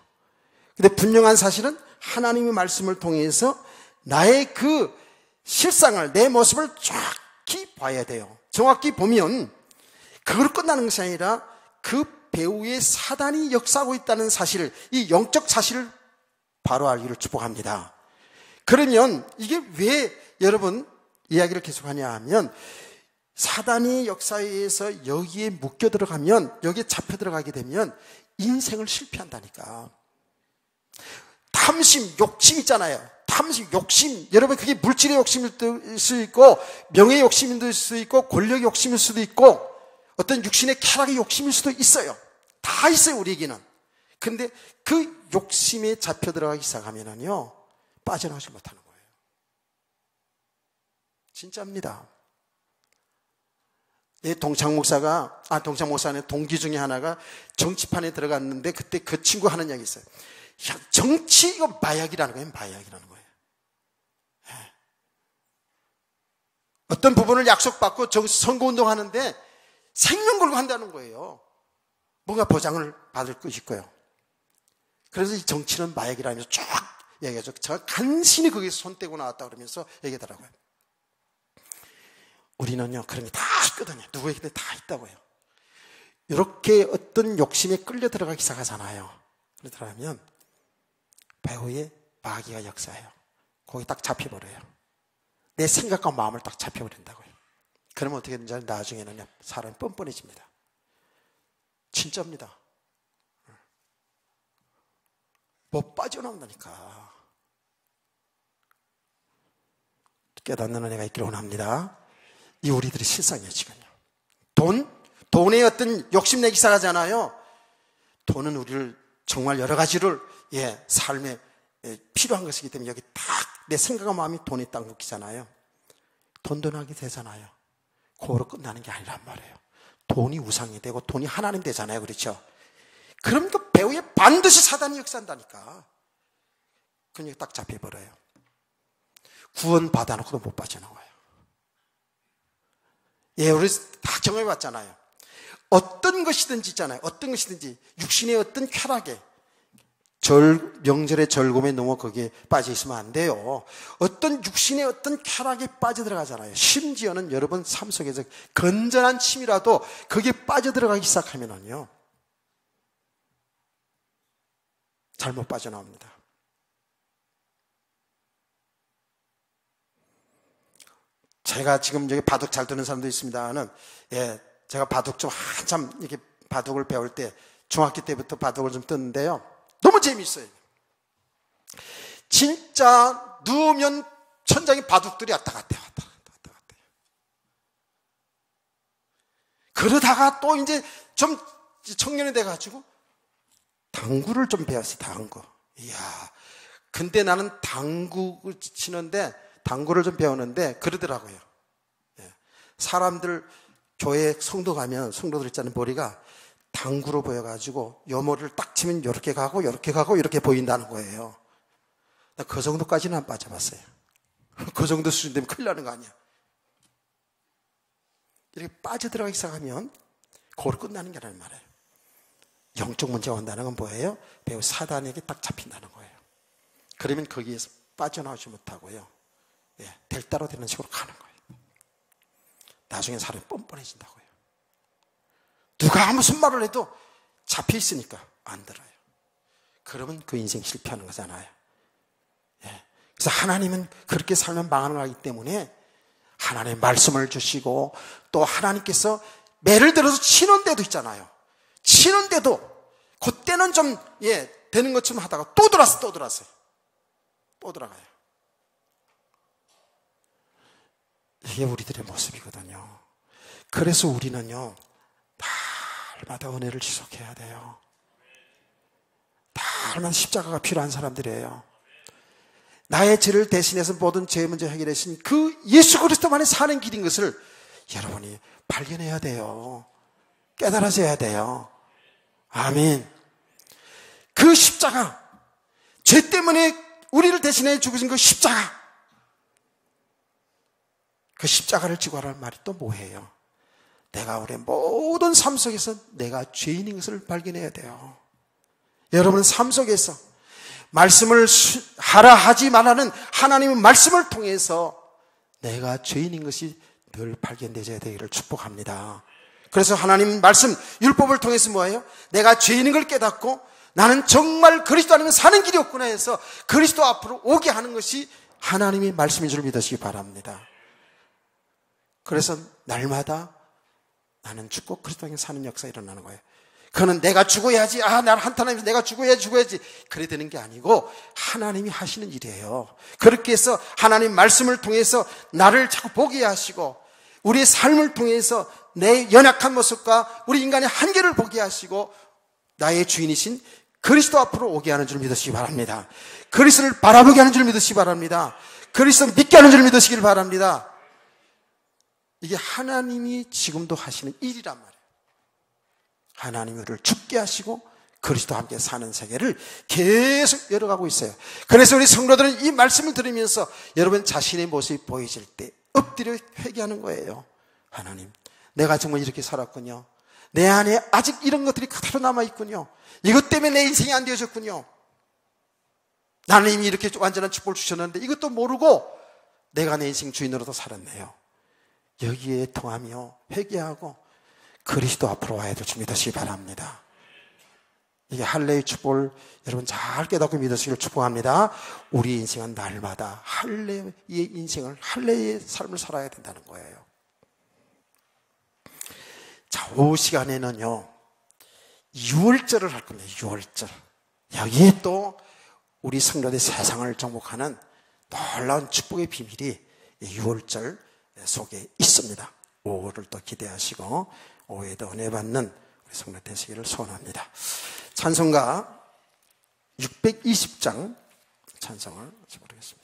근데 분명한 사실은 하나님의 말씀을 통해서 나의 그 실상을, 내 모습을 정확히 봐야 돼요. 정확히 보면 그걸 끝나는 것이 아니라 그 배후에 사단이 역사하고 있다는 사실을, 이 영적 사실을 바로 알기를 축복합니다. 그러면 이게 왜 여러분 이야기를 계속하냐 하면 사단이 역사에 의해서 여기에 묶여 들어가면, 여기에 잡혀 들어가게 되면 인생을 실패한다니까. 탐심, 욕심 있잖아요. 탐심, 욕심. 여러분 그게 물질의 욕심일 수 있고 명예의 욕심일 수 있고 권력의 욕심일 수도 있고 어떤 육신의 쾌락의 욕심일 수도 있어요. 다 있어요, 우리에게는. 근데 그 욕심에 잡혀 들어가기 시작하면은요, 빠져나오지 못하는 거예요. 진짜입니다. 내 동창 목사는 동기 중에 하나가 정치판에 들어갔는데 그때 그 친구 하는 이야기 있어요. 야, 정치 이거 마약이라는 거예요. 마약이라는 거예요. 네. 어떤 부분을 약속받고 선거운동 하는데 생명 걸고 한다는 거예요. 뭔가 보장을 받을 것일 거예요. 그래서 이 정치는 마약이라면서 쫙 얘기하죠. 제가 간신히 거기서 손 떼고 나왔다 그러면서 얘기하더라고요. 우리는요, 그런 게 다 있거든요. 누구에게든 다 있다고요. 이렇게 어떤 욕심에 끌려 들어가기 시작하잖아요. 그러면 배후에 마귀가 역사해요. 거기 딱 잡혀버려요. 내 생각과 마음을 딱 잡혀버린다고요. 그러면 어떻게 되는지 나중에는 사람이 뻔뻔해집니다. 진짜입니다. 못 빠져나온다니까. 깨닫는 은혜가 있기를 원합니다. 이 우리들의 실상이에요, 지금요. 돈에 어떤 욕심내기 시작하잖아요. 돈은 우리를 정말 여러 가지를, 삶에 필요한 것이기 때문에 여기 딱 내 생각과 마음이 돈에 딱 묶이잖아요. 돈돈하게 되잖아요. 그거로 끝나는 게 아니란 말이에요. 돈이 우상이 되고 돈이 하나님 되잖아요. 그렇죠? 그럼 그 배후에 반드시 사단이 역사한다니까. 그냥 딱 잡혀버려요. 구원 받아놓고도 못 빠져나와요. 우리 다 경험해봤잖아요. 어떤 것이든지 있잖아요. 어떤 것이든지 육신의 어떤 쾌락에, 명절의 즐거움에 너무 거기에 빠져 있으면 안 돼요. 어떤 육신의 어떤 쾌락에 빠져들어가잖아요. 심지어는 여러분 삶 속에서 건전한 침이라도 거기에 빠져들어가기 시작하면은요, 잘못 빠져나옵니다. 제가 지금 여기 바둑 잘 두는 사람도 있습니다는, 제가 바둑 좀 한참 이렇게 바둑을 배울 때 중학교 때부터 바둑을 좀 떴는데요. 너무 재미있어요. 진짜 누우면 천장에 바둑들이 왔다 갔다. 그러다가 또 이제 좀 청년이 돼가지고 당구를 좀 배웠어요. 당구. 이야. 근데 나는 당구를 치는데, 당구를 좀 배우는데 그러더라고요. 사람들 교회 성도 가면 성도들 있잖아요. 머리가 당구로 보여가지고 요머리를 딱 치면 이렇게 가고 이렇게 가고 이렇게 보인다는 거예요. 나 그 정도까지는 안 빠져봤어요. 그 정도 수준 되면 큰일 나는 거 아니야. 이렇게 빠져들어가기 시작하면 그걸 끝나는 게 아니란 말이에요. 영적 문제가 온다는 건 뭐예요? 배우 사단에게 딱 잡힌다는 거예요. 그러면 거기에서 빠져나오지 못하고요. 예, 될 따로 되는 식으로 가는 거예요. 나중에 사람이 뻔뻔해진다고요. 누가 무슨 말을 해도 잡혀 있으니까 안 들어요. 그러면 그 인생 실패하는 거잖아요. 예. 그래서 하나님은 그렇게 살면 망하는 거기 때문에 하나님의 말씀을 주시고 또 하나님께서 매를 들어서 치는 데도 있잖아요. 치는 데도 그때는 좀 되는 것처럼 하다가 또 들어왔어요. 또 들어가요. 이게 우리들의 모습이거든요. 그래서 우리는요, 날마다 은혜를 지속해야 돼요. 날마다 십자가가 필요한 사람들이에요. 나의 죄를 대신해서 모든 죄의 문제 해결하신 그 예수 그리스도만이 사는 길인 것을 여러분이 발견해야 돼요. 깨달아져야 돼요. 아멘. 그 십자가, 죄 때문에 우리를 대신해 죽으신 그 십자가, 그 십자가를 지고 하라는 말이 또 뭐예요? 내가 우리의 모든 삶 속에서 내가 죄인인 것을 발견해야 돼요. 여러분은 삶 속에서 말씀을 하라 하지 말라는 하나님의 말씀을 통해서 내가 죄인인 것이 늘 발견되어야 되기를 축복합니다. 그래서 하나님 말씀 율법을 통해서 뭐예요? 내가 죄인인 걸 깨닫고 나는 정말 그리스도 아니면 사는 길이 없구나 해서 그리스도 앞으로 오게 하는 것이 하나님의 말씀인 줄 믿으시기 바랍니다. 그래서 날마다 나는 죽고 그리스도 안에 사는 역사가 일어나는 거예요. 그는 내가 죽어야지, 나를 한탄하면서 내가 죽어야지 그래 되는 게 아니고 하나님이 하시는 일이에요. 그렇게 해서 하나님 말씀을 통해서 나를 자꾸 보게 하시고 우리의 삶을 통해서 내 연약한 모습과 우리 인간의 한계를 보게 하시고 나의 주인이신 그리스도 앞으로 오게 하는 줄 믿으시기 바랍니다. 그리스도를 바라보게 하는 줄 믿으시기 바랍니다. 그리스도를 믿게 하는 줄 믿으시길 바랍니다. 이게 하나님이 지금도 하시는 일이란 말이에요. 하나님이 우리를 죽게 하시고 그리스도와 함께 사는 세계를 계속 열어가고 있어요. 그래서 우리 성도들은 이 말씀을 들으면서 여러분 자신의 모습이 보여질 때 엎드려 회개하는 거예요. 하나님, 내가 정말 이렇게 살았군요. 내 안에 아직 이런 것들이 그대로 남아있군요. 이것 때문에 내 인생이 안 되어졌군요. 나는 이미 이렇게 완전한 축복을 주셨는데 이것도 모르고 내가 내 인생 주인으로도 살았네요. 여기에 통하며 회개하고 그리스도 앞으로 와야 될 줄 믿으시기 바랍니다. 이게 할례의 축복을 여러분 잘 깨닫고 믿으시기를 축복합니다. 우리 인생은 날마다 할례의 인생을, 할례의 삶을 살아야 된다는 거예요. 자, 오후 시간에는요 6월절을 할 겁니다. 6월절. 여기에 또 우리 성도들의 세상을 정복하는 놀라운 축복의 비밀이 6월절 속에 있습니다. 5월을 또 기대하시고 5월에도 은혜 받는 우리 성도 되시기를 소원합니다. 찬송가 620장 찬송을 부르겠습니다.